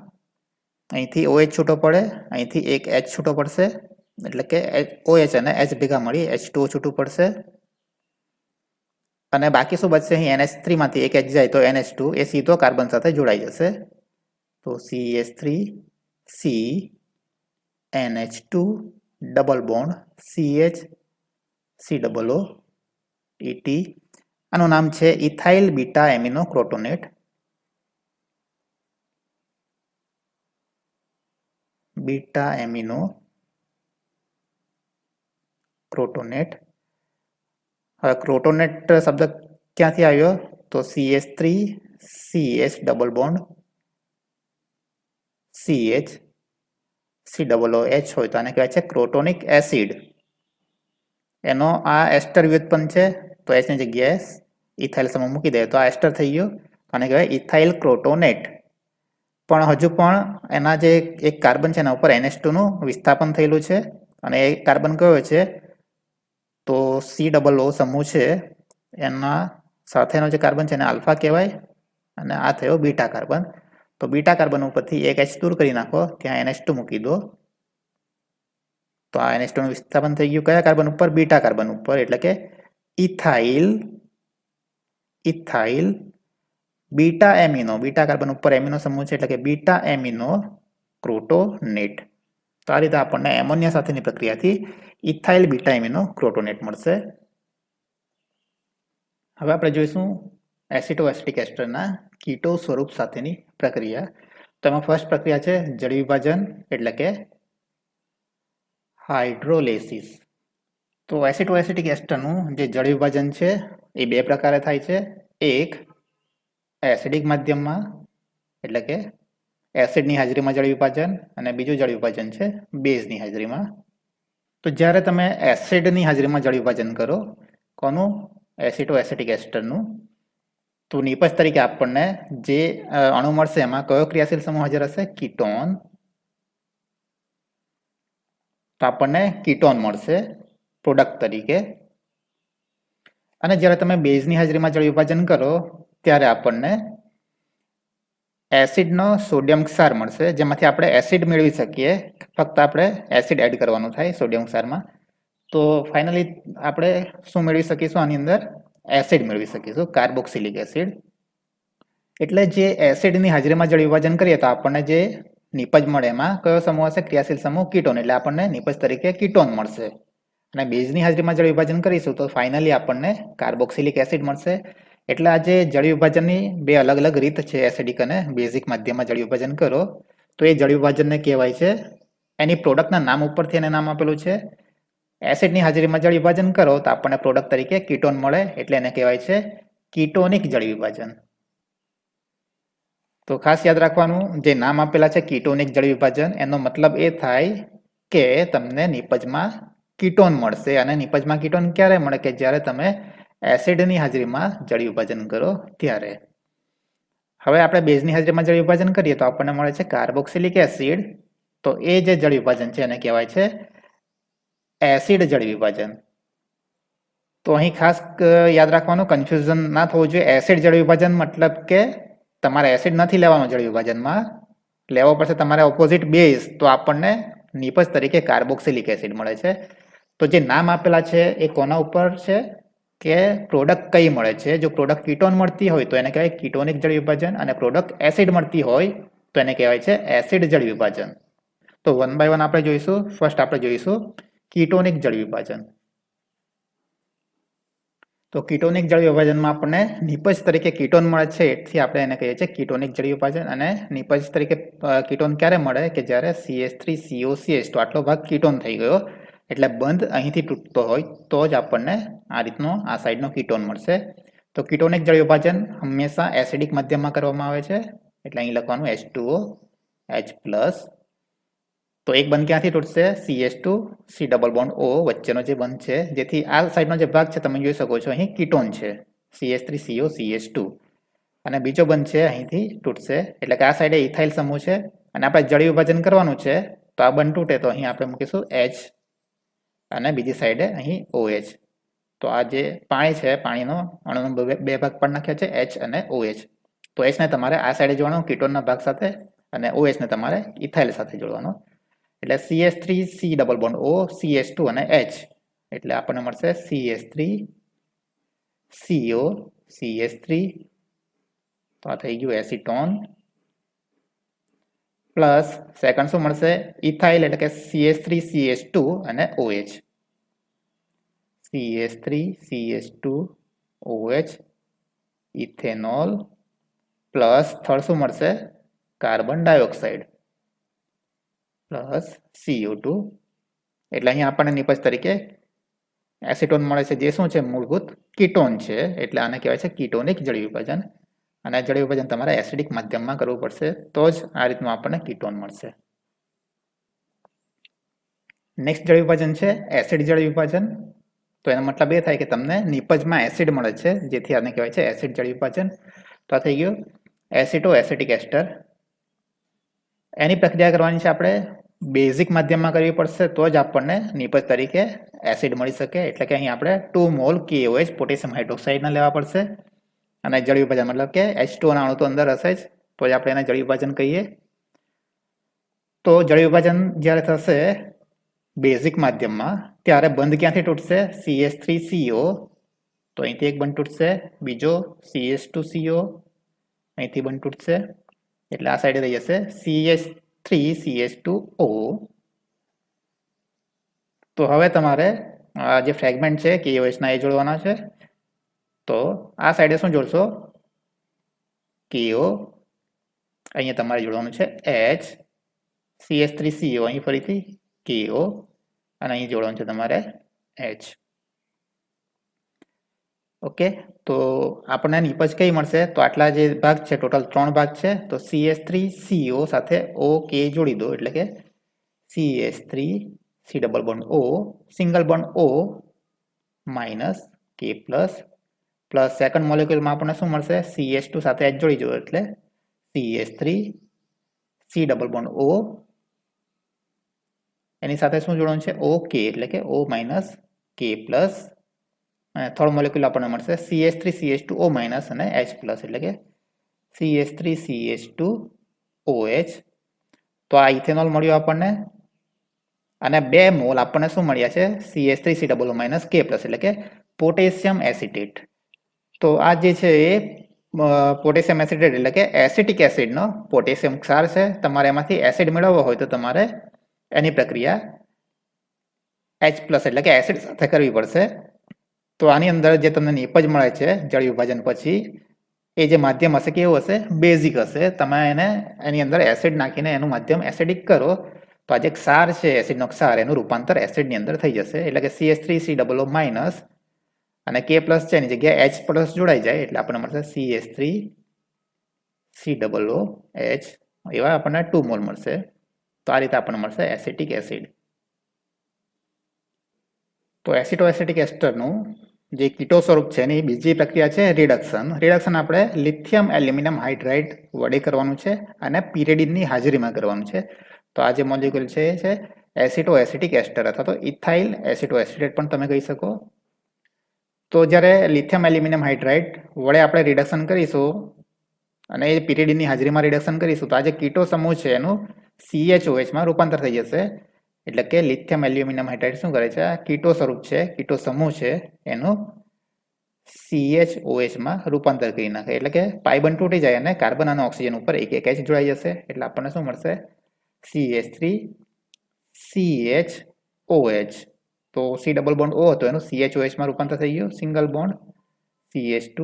અહીંથી OH છૂટો પડે, અહીંથી એક H છૂટો પડશે, એટલે કે OH અને H ભેગા મળી H2O છૂટું પડશે. અને બાકી શું બચશે? અહીં NH3 માંથી એક H જાય તો NH2 એ સીધો કાર્બન સાથે જોડાઈ જશે. તો CH3C NH2 double bond CH COOET. આનું નામ છે ethyl beta amino crotonate. Beta amino crotonate. હવે ક્રોટોનેટ શબ્દ ક્યાંથી આવ્યો? તો CH3CH double bond CH COOH હોય તો આને કહેવાય છે ક્રોટોનિક એસિડ. એનો આ એસ્ટર વ્યુત્પન્ન છે તો H ની જગ્યાએ ઇથાઇલ સમૂહ મૂકી દે તો આ એસ્ટર થઈ ગયો, અને કહેવાય ઇથાઇલ ક્રોટોનેટ. પણ હજુ પણ એના જે એક કાર્બન છે એના ઉપર NH2 નું વિસ્થાપન થયેલું છે, અને એ કાર્બન કયો છે તો COO સમૂહ છે એના સાથેનો જે કાર્બન છે એને આલ્ફા કહેવાય, અને આ થયો બીટા કાર્બન. તો બીટા કાર્બન ઉપરથી એક H દૂર કરી નાખો, ત્યાં NH2 મૂકી દો, તો આ NH2 નું વિસ્થાપન થઈ ગયું કયા કાર્બન ઉપર? બીટા કાર્બન ઉપર, એટલે કે ethyl beta amino, beta carbon ઉપર એમિનો સમૂહ છે એટલે કે બીટા એમિનો ક્રોટોનેટ. તો આ રીતે આપણને એમોનિયા સાથેની પ્રક્રિયાથી ઇથાઇલ બીટા એમિનો ક્રોટોનેટ મળશે. હવે આપણે જોઈશું એસિટોએસિટિક એસ્ટરના કીટો સ્વરૂપ સાથેની પ્રક્રિયા. તો એમાં ફર્સ્ટ પ્રક્રિયા છે જળ વિભાજન એટલે કે હાઇડ્રોલિસિસ. તો એસિટોએસિટિક એસ્ટરનું જે જળ વિભાજન છે એ બે પ્રકારે થાય છે. એક એસિડિક માધ્યમમાં એટલે કે એસિડની હાજરીમાં જળ વિભાજન, અને બીજું જળ વિભાજન છે બેઝની હાજરીમાં. તો જ્યારે તમે એસિડની હાજરીમાં જળ વિભાજન કરો, કોનું? એસિટોએસિટિક એસ્ટરનું, તો નિપજ તરીકે આપણને જે અણુ મળશે એમાં કયો ક્રિયાશીલ સમૂહ હાજર હશે? કીટોન. તો આપણને કીટોન મળશે પ્રોડક્ટ તરીકે. અને જ્યારે તમે બેઝની હાજરીમાં જળ વિભાજન કરો ત્યારે આપણને એસિડનો સોડિયમ ક્ષાર મળશે, જેમાંથી આપણે એસિડ મેળવી શકીએ. ફક્ત આપણે એસિડ એડ કરવાનું થાય સોડિયમ ક્ષારમાં. તો ફાઇનલી આપણે શું મેળવી શકીશું? આની અંદર એસિડ મેળવી શકીશું, કાર્બોક્સિલિક એસિડ. એટલે જે એસિડની હાજરીમાં જળ વિભાજન કરીએ તો આપણને જે નિપજ મળે એમાં કયો સમૂહ હશે? ક્રિયાશીલ સમૂહ કીટોન. એટલે આપણને નિપજ તરીકે કીટોન મળશે. અને બેઝની હાજરીમાં જળ વિભાજન કરીશું તો ફાઇનલી આપણને કાર્બોક્સિલિક એસિડ મળશે. એટલે આ જે જળ વિભાજનની બે અલગ અલગ રીત છે, એસિડિક અને બેઝિક માધ્યમમાં જળ વિભાજન કરો, તો એ જળ વિભાજનને કહેવાય છે, એની પ્રોડક્ટના નામ ઉપરથી એને નામ આપેલું છે. એસિડની હાજરીમાં જળ વિભાજન કરો તો આપણને પ્રોડક્ટ તરીકે કીટોન મળે, એટલે એને કહેવાય છે કીટોનિક જળ વિભાજન. તો ખાસ યાદ રાખવાનું, જે નામ આપેલા છે કીટોનિક જળ વિભાજન, એનો મતલબ એ થાય કે તમને નિપજમાં કીટોન મળશે. અને નિપજમાં કીટોન ક્યારે મળે? કે જ્યારે તમે એસિડની હાજરીમાં જળ વિભાજન કરો ત્યારે. હવે આપણે બેઝની હાજરીમાં જળ વિભાજન કરીએ તો આપણને મળે છે કાર્બોક્સિલિક એસિડ. તો એ જે જળ વિભાજન છે એને કહેવાય છે એસિડ જળ વિભાજન. તો અહીં ખાસ યાદ રાખવાનું, કન્ફ્યુઝન ના થવું જોઈએ. એસિડ જળ વિભાજન મતલબ કે તમારે એસિડ નથી લેવાનો જળ વિભાજનમાં, લેવો પડશે તમારે ઓપોઝિટ બેઝ, તો આપણને નિપજ તરીકે કાર્બોક્સિલિક એસિડ મળે છે. તો જે નામ આપેલા છે એ કોના ઉપર છે? કે પ્રોડક્ટ કઈ મળે છે. જો પ્રોડક્ટ કીટોન મળતી હોય તો એને કહેવાય કીટોનિક જળ વિભાજન, અને પ્રોડક્ટ એસિડ મળતી હોય તો એને કહેવાય છે એસિડ જળ વિભાજન. તો વન બાય વન આપણે જોઈશું. ફર્સ્ટ આપણે જોઈશું કીટોનિક જળ વિભાજન. તો કીટોનિક જળ વિભાજનમાં આપણને નિપજ તરીકે કીટોન મળે છે, એથી આપણે એને કહીએ છીએ કીટોનિક જળ વિભાજન. અને નિપજ તરીકે કીટોન ક્યારે મળે? કે જ્યારે CH3COCH, તો આટલો ભાગ કીટોન થઈ ગયો, એટલે બંધ અહીંથી તૂટતો હોય તો જ આપણને આ રીતનો આ સાઈડનો કીટોન મળશે. તો કીટોનિક જળ વિભાજન હંમેશા એસિડિક માધ્યમમાં કરવામાં આવે છે, એટલે અહીં લખવાનું H2O H+. તો એક બંધ ક્યાંથી તૂટશે? CH2 C double bond O વચ્ચેનો જે બંધ છે, જેથી આ સાઈડનો જે ભાગ છે તમે જોઈ શકો છો અહીં કીટોન છે, CH3CO CH2. અને બીજો બંધ છે અહીંથી તૂટશે, એટલે કે આ સાઈડે ઇથાઇલ સમૂહ છે, અને આપણે જળ વિભાજન કરવાનું છે તો આ બંધ તૂટે તો અહીં આપણે મૂકીશું H, અને બીજી સાઈડે અહીં OH. તો આ જે પાણી છે, પાણીનો અણુનો બે ભાગ પાડી નાખ્યા છે, H અને OH. તો H ને તમારે આ સાઈડે જોડવાનો કીટોનના ભાગ સાથે, અને OH ને તમારે ઇથાઇલ સાથે જોડવાનો. એટલે CH3 C double bond O CH2 અને H, એટલે આપણને મળશે CH3 CO CH3. તો આ થઈ ગયું એસિટોન. પ્લસ સેકન્ડ શું મળશે? ઇથાઇલ, એટલે કે CH3 CH2 અને OH. CH3 CH2 OH ethanol. Plus third શું મળશે? Carbon dioxide plus CO2. એટલે અહીં આપણને નિપજ તરીકે એસિટોન મળે છે, જે શું છે? મૂળભૂત કીટોન છે, એટલે આને કહેવાય છે કીટોનિક જળ વિભાજન. અને જળ વિભાજન તમારે એસિડિક માધ્યમમાં કરવું પડશે તો જ આ રીતનું આપણને કીટોન મળશે. નેક્સ્ટ જળ વિભાજન છે એસિડ જળ વિભાજન. તો એનો મતલબ એ થાય કે તમને નિપજમાં એસિડ મળે છે, જેથી આને કહેવાય છે એસિડ જળ વિભાજન. તો આ થઈ ગયું એસિટો એસિટિક એસ્ટર. એની પ્રક્રિયા કરવાની છે આપણે બેઝિક માધ્યમમાં કરવી પડશે, તો જ આપણને નિપજ તરીકે એસિડ મળી શકે. એટલે કે અહીં આપણે 2 મોલ KOH પોટેશિયમ હાઇડ્રોક્સાઇડના લેવા પડશે. અને જળ વિભાજન મતલબ કે H2O ના અણુ તો અંદર હશે જ, તો જ આપણે એને જળ વિભાજન કહીએ. તો જળ વિભાજન જ્યારે થશે બેઝિક માધ્યમમાં, ત્યારે બંધ ક્યાંથી તૂટશે? CH3CO. તો અહીંથી એક બંધ તૂટશે, બીજો CH2CO અહીંથી બંધ તૂટશે, એટલે આ સાઈડે રહી જશે CH3CH2O. તો હવે તમારે આ જે ફ્રેગમેન્ટ છે KOH ના એ જોડવાના છે. તો આ સાઈડે શું જોડશો? KO. અહીંયા તમારે જોડવાનું છે H. CH3CO અહીં ફરીથી KO, અને અહીં જોડવાનું છે તમારે H. ઓકે, તો આપણને નિપજ કઈ મળશે? તો આટલા જે ભાગ છે, ટોટલ 3 ભાગ છે, તો CH3CO સાથે OK જોડી દો, એટલે કે CH3 C double bond O single bond O minus K plus second મોલેક્યુલમાં આપણને શું મળશે? CH2 સાથે H જોડી દો, એટલે CH3 C double bond O, એની સાથે શું જોડવાનું છે? OK, એટલે કે O માઇનસ K પ્લસ, અને થર્ડ મોલેક્યુલ આપણને મળશે CH3CH2O માઇનસ અને H પ્લસ, એટલે કે CH3CH2OH. તો આ ઇથેનોલ મળ્યું આપણને, અને 2 મોલ આપણને શું મળ્યા છે? CH3COO માઇનસ K પ્લસ, એટલે કે પોટેશિયમ એસિટેટ. તો આ જે છે એ પોટેશિયમ એસિટેટ એટલે કે એસિટિક એસિડનો પોટેશિયમ ક્ષાર છે. તમારે એમાંથી એસિડ મેળવવો હોય તો તમારે એની પ્રક્રિયા H પ્લસ એટલે કે એસિડ સાથે કરવી પડશે. તો આની અંદર જે તમને નિપજ મળે છે જળ વિભાજન પછી, એ જે માધ્યમ હશે કેવું હશે? બેઝિક હશે. તમે એને એની અંદર એસિડ નાખીને એનું માધ્યમ એસિડિક કરો, તો આ જે ક્ષાર છે એસિડનો ક્ષાર, એનું રૂપાંતર એસિડની અંદર થઈ જશે. એટલે કે CH3COO માઇનસ અને K પ્લસ છે એની જગ્યાએ H પ્લસ જોડાઈ જાય, એટલે આપણને મળશે CH3COO H. એવા આપણને 2 મોલ મળશે. તો આ રીતે આપણને મળશે એસિટિક એસિડ. તો એસિટો એસિટિક એસ્ટરનું જે કીટો સ્વરૂપ છે એની બીજી પ્રક્રિયા છે રિડક્શન. રિડક્શન આપણે લિથિયમ એલ્યુમિનિયમ હાઇડ્રાઇડ વડે કરવાનું છે, અને પિરિડિનની હાજરીમાં કરવાનું છે. તો આ જે મોલેક્યુલ છે એ છે એસિટો એસિટિક એસ્ટર, અથવા તો ઇથાઇલ એસિટો એસિટેટ પણ તમે કહી શકો. તો જ્યારે લિથિયમ એલ્યુમિનિયમ હાઇડ્રાઇડ વડે આપણે રિડક્શન કરીશું અને એ પિરિડિનની હાજરીમાં રિડક્શન કરીશું, તો આ જે કીટો સમૂહ છે એનું CHOH માં રૂપાંતર થઈ જશે. એટલે કે લિથિયમ એલ્યુમિનિયમ હાઇડ્રાઇડ શું કરે છે? આ કીટો સ્વરૂપ છે, કીટો સમૂહ છે, એનું CHOH માં રૂપાંતર કરી નાખે. એટલે કે પાઈ બંધ તૂટી જાય અને કાર્બન અને ઓક્સિજન ઉપર એક એક H જોડાઈ જશે. એટલે આપણને શું મળશે? CH3CHOH. તો C ડબલ બોન્ડ O હતો, એનું CHOH માં રૂપાંતર થઈ ગયું, single bond CH2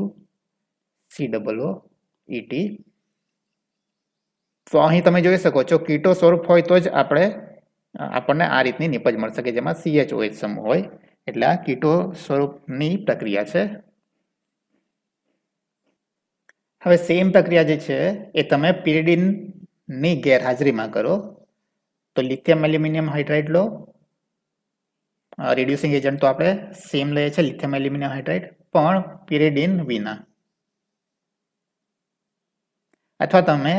C double O ET. તો અહીં તમે જોઈ શકો છો કીટો સ્વરૂપ હોય તો જ આપણને આ રીતની નિપજ મળશે કે જેમાં CHOH સમૂહ હોય. એટલે આ કીટો સ્વરૂપની પ્રક્રિયા છે. હવે સેમ પ્રક્રિયા જે છે એ તમે પિરિડિનની ગેરહાજરીમાં કરો. તો લિથિયમ એલ્યુમિનિયમ હાઇડ્રાઇડ લો, રિડ્યુસિંગ એજન્ટ તો આપણે સેમ લઈએ છીએ લિથિયમ એલ્યુમિનિયમ હાઇડ્રાઇડ, પણ પિરિડિન વિના. અથવા તમે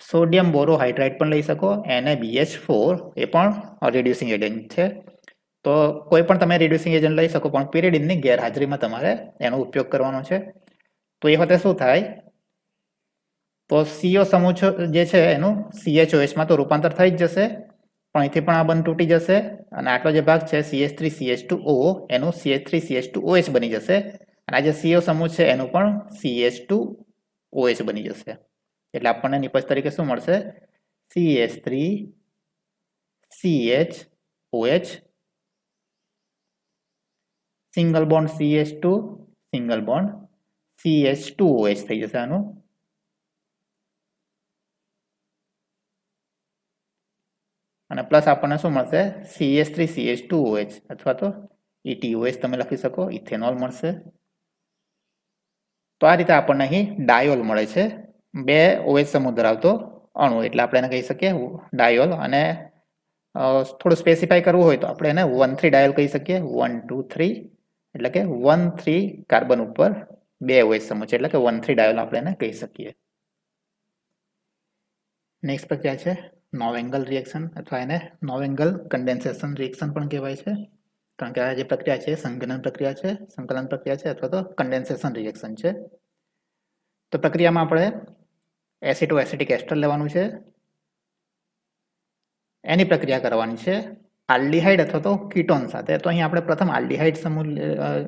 સોડિયમ બોરોહાઇડ્રાઇડ પણ લઈ શકો, NaBH4, એ પણ રિડ્યુસિંગ એજન્ટ છે. તો કોઈ પણ તમે રિડ્યુસિંગ એજન્ટ લઈ શકો, પણ પિરિડિનની ગેરહાજરીમાં તમારે એનો ઉપયોગ કરવાનો છે. તો એ વખતે શું થાય? તો CO સમૂહ જે છે એનું CHOH માં તો રૂપાંતર થઈ જ જશે, પણ અહીંથી પણ આ બંધ તૂટી જશે, અને આટલો જે ભાગ છે CH3CH2O એનું CH3CH2OH બની જશે, અને આ જે CO સમૂહ છે એનું પણ CH2OH બની જશે. એટલે આપણને નિપજ તરીકે શું મળશે? CH3CHOH single bond CH2 single bond CH2OH થઈ જશે આનું. અને પ્લસ આપણને શું મળશે? CH3CH2OH, અથવા તો ETOH તમે લખી શકો, ઇથેનોલ મળશે. તો આ રીતે આપણને અહીં ડાયોલ મળે છે, 2 OH સમૂહ ધરાવતો અણુ, એટલે આપણે એને કહી શકીએ ડાયોલ. અને થોડું સ્પેસિફાય કરવું હોય તો આપણે એને 1,3 ડાયલ કહી શકીએ. 1 2 3 એટલે કે 1,3 કાર્બન ઉપર 2 OH સમૂહ છે એટલે કે 1,3 ડાયલ આપણે એને કહી શકીએ. નેક્સ્ટ પ્રક્રિયા છે નોવ એંગલ રિએક્શન અથવા એને નોવ એંગલ કન્ડેન્સેશન રિએક્શન પણ કહેવાય છે. કારણ કે આ જે પ્રક્રિયા છે સંકલન પ્રક્રિયા છે અથવા તો કન્ડેન્સેશન રિએક્શન છે. તો પ્રક્રિયામાં આપણે એસિટો એસિટિક એસ્ટર લેવાનું છે. એની પ્રક્રિયા કરવાની છે આલ્ડીહાઇડ અથવા તો કીટોન સાથે. તો અહીં આપણે પ્રથમ આલ્ડીહાઇડ સમૂહ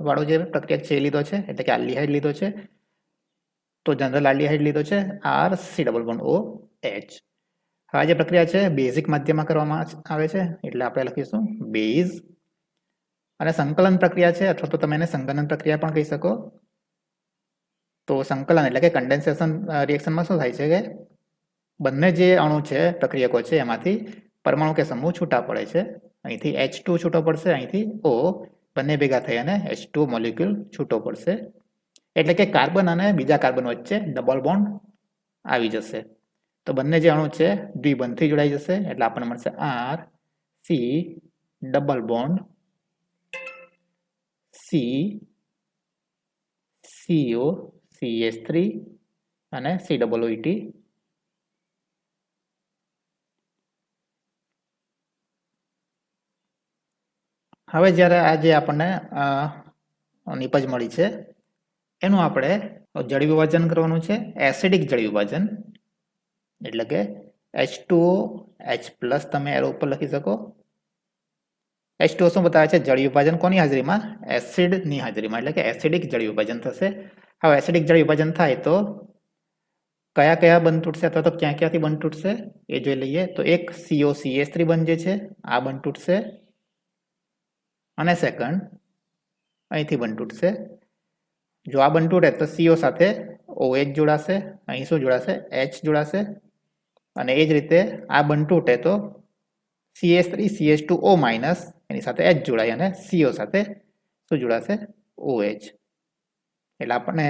વાળો જે પ્રક્રિયા છે એ લીધો છે એટલે કે આલ્ડીહાઇડ લીધો છે. તો જનરલ આલ્ડીહાઇડ લીધો છે RC≡OH. હવે જે પ્રક્રિયા છે બેઝિક માધ્યમમાં કરવામાં આવે છે એટલે આપણે લખીશું બેઝ. અને સંકલન પ્રક્રિયા છે અથવા તો તમે એને સંગનન પ્રક્રિયા પણ કહી શકો. તો સંકલન એટલે કે કન્ડેન્સેશન રિએક્શનમાં શું થાય છે કે બંને જે અણુ છે પ્રક્રિયકો છે એમાંથી પરમાણુ કે સમૂહ છૂટા પડે છે. અહીંથી H2 છૂટો પડશે, અહીંથી O, બંને ભેગા થઈ અને H2 મોલિક્યુલ છૂટો પડશે. એટલે કે કાર્બન અને બીજા કાર્બન વચ્ચે ડબલ બોન્ડ આવી જશે. તો બંને જે અણુ છે દ્વિબંધથી જોડાઈ જશે એટલે આપણને મળશે RC double bond C CO CH3 અને COOET. હવે જ્યારે આ જે આપણને નિપજ મળી છે એનું આપણે જળ વિભાજન કરવાનું છે એસિડિક જળ વિભાજન. એટલે કે H2O H+ તમે એરો ઉપર લખી શકો. H2O શું બતાવે છે જળ વિભાજન કોની હાજરીમાં? એસિડની હાજરીમાં એટલે કે એસિડિક જળ વિભાજન થશે. હવે એસિડિક જળ વિભાજન થાય તો કયા કયા બંધ તૂટશે અથવા તો ક્યાં ક્યાંથી બંધ તૂટશે એ જોઈ લઈએ. તો એક COCH3 બંધ જે છે આ બંધ તૂટશે અને સેકન્ડ અહીંથી બંધ તૂટશે. જો આ બંધ તૂટે તો CO સાથે OH જોડાશે, અહીં શું જોડાશે H જોડાશે અને એ જ રીતે આ બંધ તૂટે તો CH3 CH2O- એની સાથે H જોડાય અને CO સાથે શું જોડાશે OH. એટલે આપણને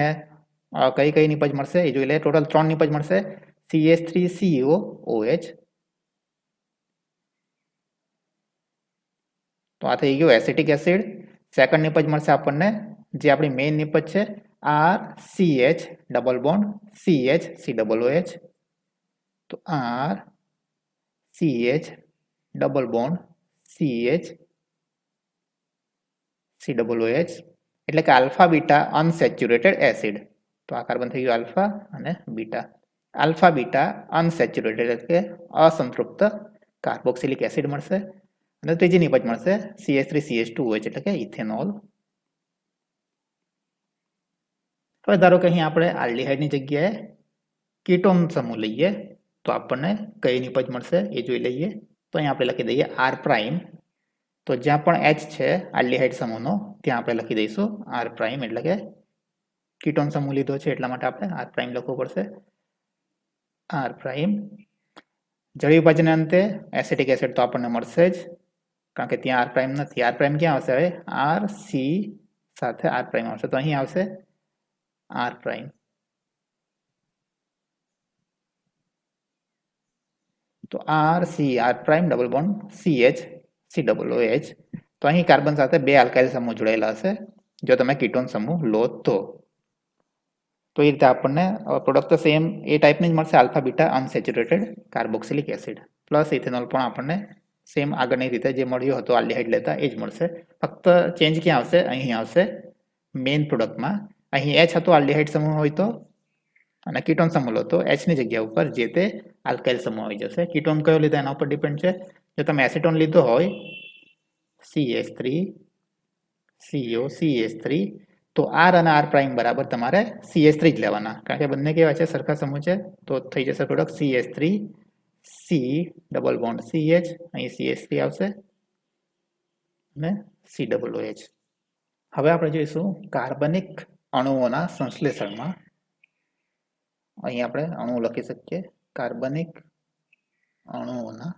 કઈ કઈ નિપજ મળશે એ જોઈ લે. ટોટલ 3 નિપજ મળશે CH3COOH. તો આ થઈ ગયું એસિટિક એસિડ. સેકન્ડ નિપજ મળશે આપણને જે આપણી મેઇન નિપજ છે RCH double bond CH COOH. તો RCH double bond CH COOH એટલે કે આલ્ફા બીટા અનસેચ્યુરેટેડ એસિડ. તો આ કાર્બન થઈ ગયું આલ્ફા અને બીટા. આલ્ફા બીટા અનસેચ્યુરેટેડ એટલે કે અસંતૃપ્ત કાર્બોક્સિલિક એસિડ મળશે. અને ત્રીજી નિપજ મળશે CH3CH2OH એટલે કે ઇથેનોલ. હવે ધારો કે અહીં આપણે આલ્ડીહાઇડની જગ્યાએ કીટોન સમૂહ લઈએ તો આપણને કઈ નિપજ મળશે એ જોઈ લઈએ. તો અહીં આપણે લખી દઈએ R'. તો જ્યાં પણ H છે આલ્ડીહાઇડ સમૂહનો ત્યાં આપણે લખી દઈશું R'. એટલે કે કીટોન સમૂહ લીધો છે એટલા માટે આપણે R' લખવું પડશે. R'. જળ વિભાજન અંતે એસિટિક એસિડ તો આપણને મળશે જ કારણ કે ત્યાં R' નથી. R' ક્યાં આવશે? હવે RC સાથે R' આવશે તો અહીં આવશે R'. તો RC R' double bond CH COOH. તો અહીં કાર્બન સાથે 2 આલ્કાઇલ સમૂહ જોડાયેલા હશે જો તમે કીટોન સમૂહ લો તો. તો એ રીતે આપણને પ્રોડક્ટ તો સેમ એ ટાઈપની જ મળશે alpha beta unsaturated carboxylic acid plus ethanol પણ આપણને સેમ આગળની રીતે જે મળ્યું હતું આલ્ડીહાઇડ લેતા એ જ મળશે. ફક્ત ચેન્જ ક્યાં આવશે? અહીં આવશે મેઇન પ્રોડક્ટમાં. અહીં H હતો આલ્ડીહાઇડ સમૂહ હોય તો અને કીટોન સમૂહ લો તો H ની જગ્યા ઉપર જે તે આલ્કાઇલ સમૂહ આવી જશે. કીટોન કયો લીધો એના ઉપર ડિપેન્ડ છે. જો તમે એસિટોન લીધો હોય CH3 CO CH3 તો R અને R' બરાબર તમારે CH3 જ લેવાના કારણ કે બંને કેવા છે સરખા સમૂહ છે. તો થઈ જશે product CH3 C double bond CH અહીં CH3 આવશે અને COOH. હવે આપણે જોઈશું કાર્બનિક અણુઓના સંશ્લેષણમાં. અહીં આપણે અણુ લખી શકીએ કાર્બનિક અણુઓના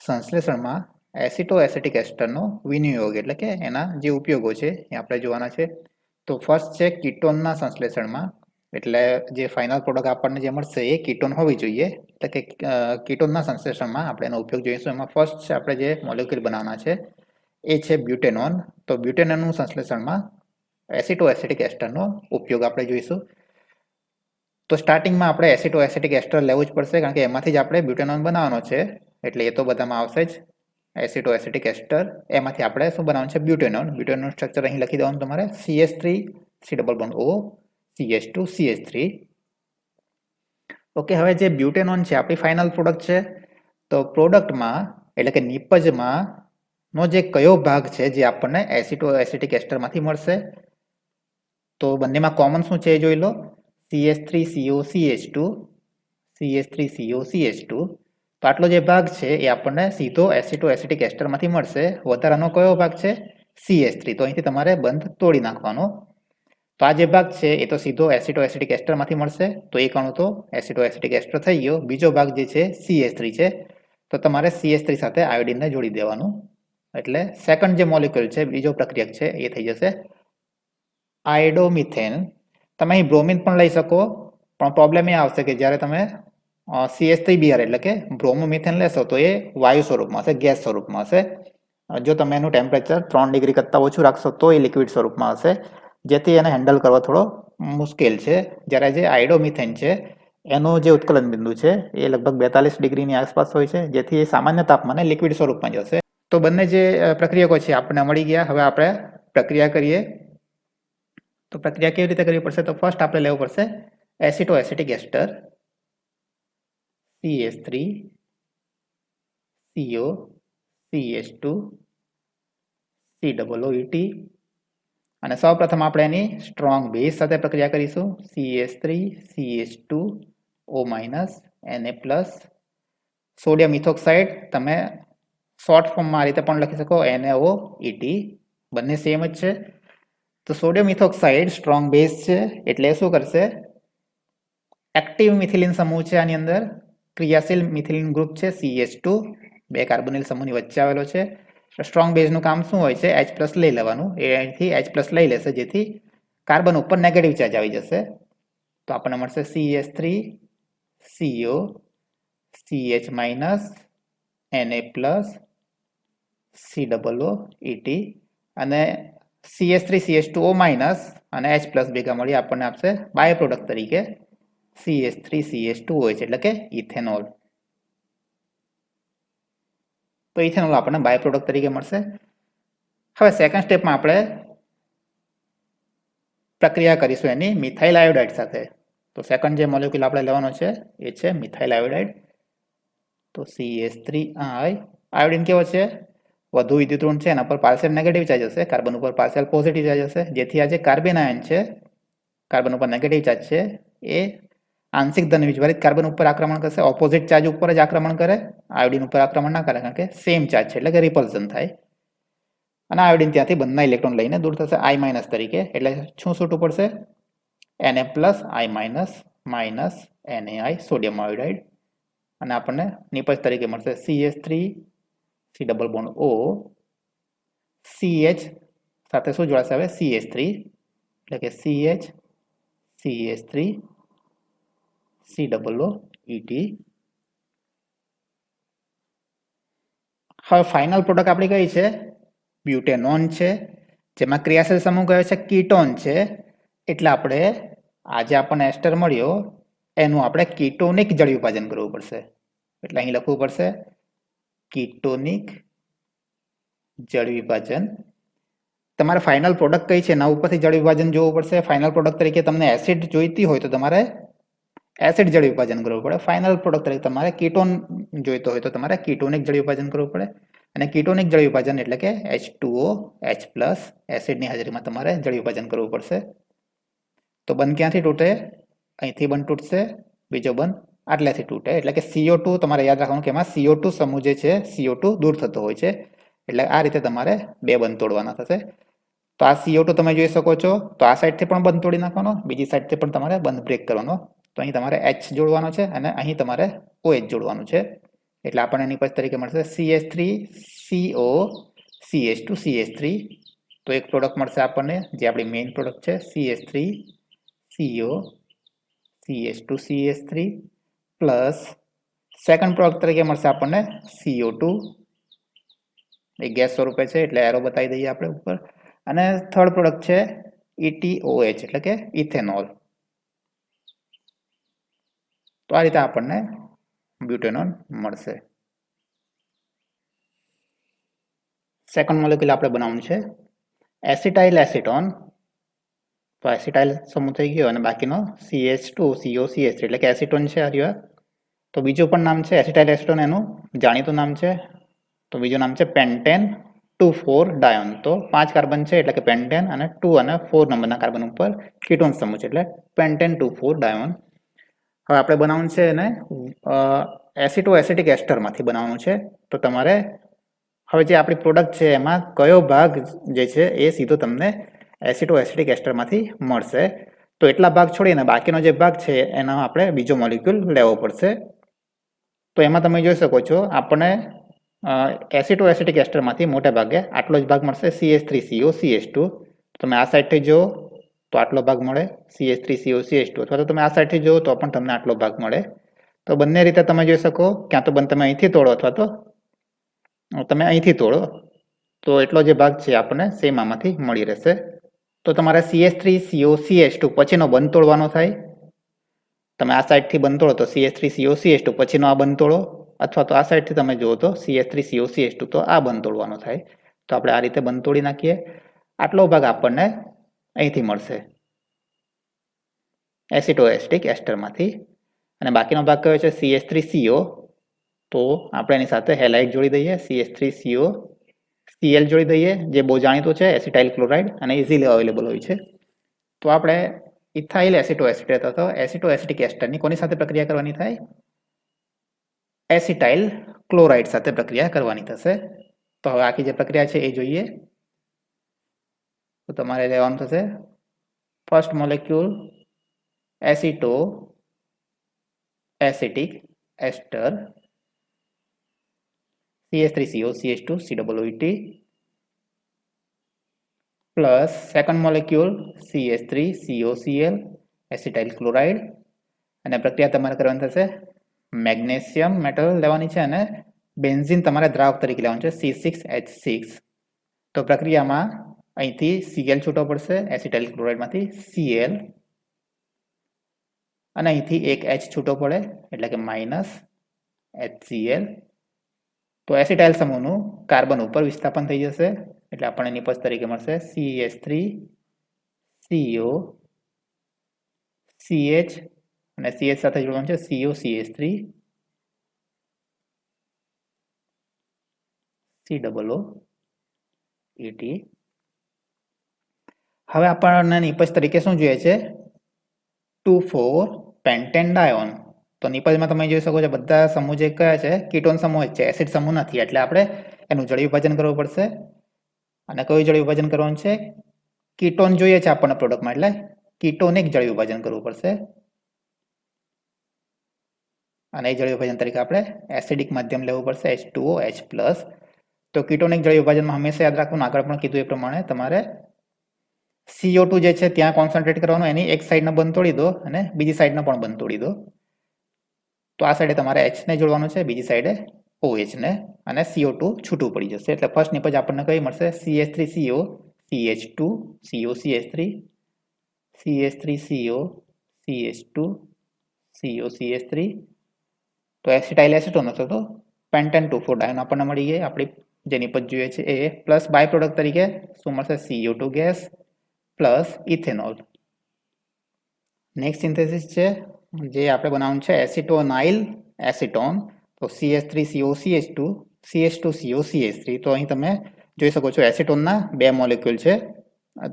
સંશ્લેષણમાં એસિટો એસિટિક એસ્ટરનો વિનિયોગ એટલે કે એના જે ઉપયોગો છે એ આપણે જોવાના છે. તો ફર્સ્ટ છે કીટોનના સંશ્લેષણમાં એટલે જે ફાઇનલ પ્રોડક્ટ આપણને જે મળશે એ કીટોન હોવી જોઈએ. એટલે કે કીટોનના સંશ્લેષણમાં આપણે એનો ઉપયોગ જોઈશું. એમાં ફર્સ્ટ છે આપણે જે મોલેક્યુલ બનાવવાના છે એ છે બ્યુટેનોન. તો બ્યુટેનોનનું સંશ્લેષણમાં એસિટો એસિટિક એસ્ટરનો ઉપયોગ આપણે જોઈશું. તો સ્ટાર્ટિંગમાં આપણે એસિટો એસિટિક એસ્ટર લેવું જ પડશે, કારણ કે એમાંથી જ આપણે બ્યુટેનોન બનાવવાનો છે. એટલે એ તો બધામાં આવશે જ એસિટો એસિટિક એસ્ટર. એમાંથી આપણે શું બનાવવાનું છે? બ્યુટેનોન. બ્યુટેનોન સ્ટ્રક્ચર અહીં લખી દેવાનું તમારે CH3 C double bond O CH2 CH3. Okay, હવે જે બ્યુટેનોન છે આપણી ફાઇનલ પ્રોડક્ટ છે. તો પ્રોડક્ટમાં એટલે કે નિપજમાં નો જે કયો ભાગ છે જે આપણને એસિટો એસિટિક એસ્ટરમાંથી મળશે? તો બંનેમાં કોમન શું છે એ જોઈ લો. CH3CO CH2 CH3CO CH2. તો આટલો જે ભાગ છે એ આપણને સીધો એસિટો એસિટિક એસ્ટરમાંથી મળશે. વધારાનો કયો ભાગ છે? CH3. તો અહીંથી તમારે બંધ તોડી નાખવાનો. તો આ જે ભાગ છે એ તો સીધો એસિટો એસિટિક એસ્ટરમાંથી મળશે. તો એક અણુ તો એસિટો એસિટિક એસ્ટર થઈ ગયો. બીજો ભાગ જે છે CH3 છે. તો તમારે CH3 સાથે આયોડિનને જોડી દેવાનું. એટલે સેકન્ડ જે મોલેક્યુલ છે, બીજો પ્રક્રિયક છે, એ થઈ જશે આયોડોમિથેન. તમે અહીં બ્રોમિન પણ લઈ શકો, પણ પ્રોબ્લેમ એ આવશે કે જ્યારે તમે CH3Br એટલે કે બ્રોમોમિથેન લેશો તો એ વાયુ સ્વરૂપમાં હશે, ગેસ સ્વરૂપમાં હશે. જો તમે એનું ટેમ્પરેચર 3 ડિગ્રી કરતાં ઓછું રાખશો તો એ લિક્વિડ સ્વરૂપમાં હશે, જેથી એને હેન્ડલ કરવા થોડો મુશ્કેલ છે. જ્યારે જે આયોડોમિથેન છે એનો જે ઉત્કલન બિંદુ છે એ લગભગ 42 ડિગ્રીની આસપાસ હોય છે, જેથી એ સામાન્ય તાપમાને લિક્વિડ સ્વરૂપમાં જ હશે. તો બંને જે પ્રક્રિયકો છે આપણને મળી ગયા. હવે આપણે પ્રક્રિયા કરીએ. તો પ્રક્રિયા કેવી રીતે કરવી પડશે? તો ફર્સ્ટ આપણે લેવું પડશે એસિટો એસિટિક એસ્ટર CH3 CO CH2 COOET. અને સૌપ્રથમ આપણે એની સ્ટ્રોંગ બેઝ સાથે પ્રક્રિયા કરીશું. CH3 CH2O Na+. સોડિયમ ઇથોક્સાઇડ તમે શોર્ટ ફોર્મમાં આ રીતે પણ લખી શકો, NaOET. બંને સેમ જ છે. તો સોડિયમ ઇથોક્સાઇડ સ્ટ્રોંગ બેઝ છે એટલે શું કરશે? એક્ટિવ મિથિલિન સમૂહ છે આની અંદર. ક્રિયાશીલ મિથિલિન ગ્રુપ છે CH2, બે કાર્બોનિલ સમૂહની વચ્ચે આવેલો છે. સ્ટ્રોંગ બેઝનું કામ શું હોય છે? H+ લઈ લેવાનું. એ અહીંથી H+ લઈ લેશે, જેથી કાર્બન ઉપર નેગેટિવ ચાર્જ આવી જશે. તો આપણને મળશે CH3 CO CH- Na+, COOET. અને CH3 CH2O- અને H+ ભેગા મળી આપણને આપશે બાય પ્રોડક્ટ તરીકે CH3 CH2OH એટલે કે ઇથેનોલ. તો ઇથેનોલ આપણને બાય પ્રોડક્ટ તરીકે મળશે. હવે સેકન્ડ સ્ટેપમાં આપણે પ્રક્રિયા કરીશું એની મિથાઇલ આયોડાઇડ સાથે. તો સેકન્ડ જે મોલેક્યુલ આપણે લેવાનો છે એ છે મિથાઇલ આયોડાઇડ. તો CH3I. આયોડિન કેવો છે? વધુ વિદ્યુત ઋણ છે, એના પર પાર્શિયલ નેગેટિવ ચાર્જ હશે, કાર્બન ઉપર પાર્શિયલ પોઝિટિવ ચાર્જ હશે, જેથી આ જે કાર્બન આયન છે, કાર્બન ઉપર નેગેટિવ ચાર્જ છે, એ આંશિક ધન વીજભારિત કાર્બન ઉપર આક્રમણ કરશે. ઓપોઝિટ ચાર્જ ઉપર જ આક્રમણ કરે, આયોડિન ઉપર આક્રમણ ના કરે, કારણ કે સેમ ચાર્જ છે એટલે કે રિપલ્શન થાય. અને આયોડિન ત્યાંથી બંધના ઇલેક્ટ્રોન લઈને દૂર થશે I- તરીકે. એટલે શું છૂટું પડશે? Na+I- NaI sodium iodide. અને આપણને નિપજ તરીકે મળશે CH3 C double bond O CH સાથે શું જોડાશે હવે? CH3 એટલે કે CH3 COOET. હવે ફાઇનલ પ્રોડક્ટ આપણી કઈ છે? બ્યુટેનોન છે, જેમાં ક્રિયાશીલ સમૂહ કયો છે? કીટોન છે. એટલે આપણે આજે આપણને એસ્ટર મળ્યો એનું આપણે કીટોનિક જળ વિભાજન કરવું પડશે. એટલે અહીં લખવું પડશે કીટોનિક જળ વિભાજન. તમારે ફાઇનલ પ્રોડક્ટ કઈ છે એના ઉપરથી જળ વિભાજન જોવું પડશે. ફાઇનલ પ્રોડક્ટ તરીકે તમને એસિડ જોઈતી હોય તો તમારે એસિડ જળ વિભાજન કરવું પડે. ફાઇનલ પ્રોડક્ટ તરીકે તમારે કીટોન જોઈતો હોય તો તમારે કીટોનિક જળ વિભાજન કરવું પડે. અને કીટોનિક જળ વિભાજન એટલે કે H2O H+ એસિડની હાજરીમાં તમારે જળ વિભાજન કરવું પડશે. તો બંધ ક્યાંથી તૂટે? અહીંથી બંધ તૂટશે, બીજો બંધ આટલેથી તૂટે. એટલે કે CO2 તમારે યાદ રાખવાનું કે એમાં CO2 સમૂહ જે છે CO2 દૂર થતો હોય છે. એટલે આ રીતે તમારે બે બંધ તોડવાના થશે. તો આ CO2 તમે જોઈ શકો છો. તો આ સાઈડથી પણ બંધ તોડી નાખવાનો, બીજી સાઈડથી પણ તમારે બંધ બ્રેક કરવાનો. તો અહીં તમારે H જોડવાનો છે અને અહીં તમારે OH જોડવાનું છે. એટલે આપણને નિપજ તરીકે મળશે CH3 CO CH2 CH3. તો એક પ્રોડક્ટ મળશે આપણને જે આપણી મેઇન પ્રોડક્ટ છે CH3 CO CH2CH3 plus second product તરીકે મળશે આપણને CO2, એ ગેસ સ્વરૂપે છે એટલે એરો બતાવી દઈએ આપણે ઉપર. અને થર્ડ પ્રોડક્ટ છે ETOH એટલે કે ઇથેનોલ. તો આ રીતે આપણને બ્યુટેનોન મળશે. સેકન્ડ મોલેક્યુલ આપણે બનાવવાનું છે એસિટાઇલ એસિટોન. તો એસિટાઇલ સમૂહ થઈ ગયો અને બાકીનો CH2COCH3 એટલે કે એસિટોન છે આ. તો બીજું પણ નામ છે એસિટાઇલ એસિટોન, એનું જાણીતું નામ છે. તો બીજું નામ છે પેન્ટેન 2,4 ડાયોન. તો 5 કાર્બન છે એટલે કે પેન્ટેન, અને 2 અને 4 નંબરના કાર્બન ઉપર કીટોન સમૂહ છે એટલે પેન્ટેન 2,4 ડાયોન. હવે આપણે બનાવવાનું છે એને એસિટો એસિટિક એસ્ટરમાંથી બનાવવાનું છે. તો તમારે હવે જે આપણી પ્રોડક્ટ છે એમાં કયો ભાગ જે છે એ સીધો તમને એસિટો એસિટિક એસ્ટરમાંથી મળશે. તો એટલા ભાગ છોડીને બાકીનો જે ભાગ છે એનો આપણે બીજો મોલેક્યુલ લેવો પડશે. તો એમાં તમે જોઈ શકો છો આપણને એસિટો એસિટિક એસ્ટરમાંથી મોટા ભાગે આટલો જ ભાગ મળશે CH3COCH2. તમે આ સાઈડથી જુઓ તો આટલો ભાગ મળે CH3COCH2, અથવા તો તમે આ સાઈડથી જુઓ તો પણ તમને આટલો ભાગ મળે. તો બંને રીતે તમે જોઈ શકો, ક્યાં તો તમે અહીંથી તોડો અથવા તો તમે અહીંથી તોડો, તો એટલો જે ભાગ છે આપણને સેમ આમાંથી મળી રહેશે. તો તમારે CH3COCH2 પછીનો બંધ તોડવાનો થાય. તમે આ સાઈડથી બંધ તોડો તો CH3COCH2 પછીનો આ બંધ તોડો, અથવા તો આ સાઈડથી તમે જુઓ તો CH3COCH2 તો આ બંધ તોડવાનો થાય. તો આપણે આ રીતે બંધ તોડી નાખીએ. આટલો ભાગ આપણને અહીંથી મળશે એસિટો એસિટિક એસ્ટરમાંથી. અને બાકીનો ભાગ કયો છે CH3CO. તો આપણે એની સાથે હેલાઇડ જોડી દઈએ, CH3CO Cl જોડી દઈએ, જે બહુ જાણીતું છે એસિટાઇલ ક્લોરાઇડ અને ઇઝીલી અવેલેબલ હોય છે. તો આપણે ઇથાઇલ એસિટો એસિટેટ અથવા એસિટો એસિટિક એસ્ટરની કોની સાથે પ્રક્રિયા કરવાની થાય? એસિટાઇલ ક્લોરાઇડ સાથે પ્રક્રિયા કરવાની થશે. તો હવે આખી જે પ્રક્રિયા છે એ જોઈએ. તો તમારે લેવાનું થશે ફર્સ્ટ મોલેક્યુલ એસિટો એસિટિક એસ્ટર CH3COCH2COOET plus second molecule CH3COCl acetyl chloride. અને પ્રક્રિયા તમારે કરવાની થશે મેગ્નેશિયમ મેટલ લેવાની છે અને બેન્ઝીન તમારે દ્રાવક તરીકે લેવાનું છે C6H6. તો પ્રક્રિયામાં અહીંથી Cl છૂટો પડશે એસિટાઇલ ક્લોરાઇડમાંથી Cl, અને અહીંથી એક H છૂટો પડે એટલે કે -HCl. તો એસિટાઇલ સમૂહનું કાર્બન ઉપર વિસ્થાપન થઈ જશે એટલે આપણને નિપજ તરીકે મળશે CH3CO CH અને CH સાથે જોડવાનું છે COCH3 COOET. હવે આપણને નિપજ તરીકે શું જોઈએ છે? 2,4 પેન્ટેન ડાયોન. તો નિપજમાં તમે જોઈ શકો છો બધા સમૂહ જે કયા છે કીટોન સમૂહ જ છે, એસિડ સમૂહ નથી. એટલે આપણે એનું જળ વિભાજન કરવું પડશે. અને કયું જળ વિભાજન કરવાનું છે? કીટોન જોઈએ છે આપણને પ્રોડક્ટમાં, એટલે કીટોનિક જળ વિભાજન કરવું પડશે. અને એ જળ વિભાજન તરીકે આપણે એસિડિક માધ્યમ લેવું પડશે H2OH+. તો કીટોનિક જળ વિભાજનમાં હંમેશા યાદ રાખવાનું, આગળ પણ કીધું એ પ્રમાણે તમારે CO2 જે છે ત્યાં કોન્સન્ટ્રેટ કરવાનું, એની એક સાઈડનો બંધ તોડી દો અને બીજી સાઈડનો પણ બંધ તોડી દો. તો આ સાઈડે તમારે H ને જોડવાનું છે, બીજી સાઈડે OH ને, અને CO2 છૂટું પડી જશે. એટલે ફર્સ્ટ નિપજ આપણને કઈ મળશે? CH3CO CH2 COCH3 CH3CO CH2 COCH3. તો એસિટાઇલ એસિટોન હતો તો પેન્ટેન 2,4 ડાયોન આપણને મળી ગઈ. આપણી જે નિપજ જોઈએ છે એ પ્લસ બાય પ્રોડક્ટ તરીકે શું મળશે? CO2 gas plus ethanol. Next synthesis છે જે આપણે બનાવવાનું છે એસિટોનાઇલ એસિટોન. તો CH3COCH2 CH2COCH3. તો અહીં તમે જોઈ શકો છો એસિટોનના બે મોલેક્યુલ છે.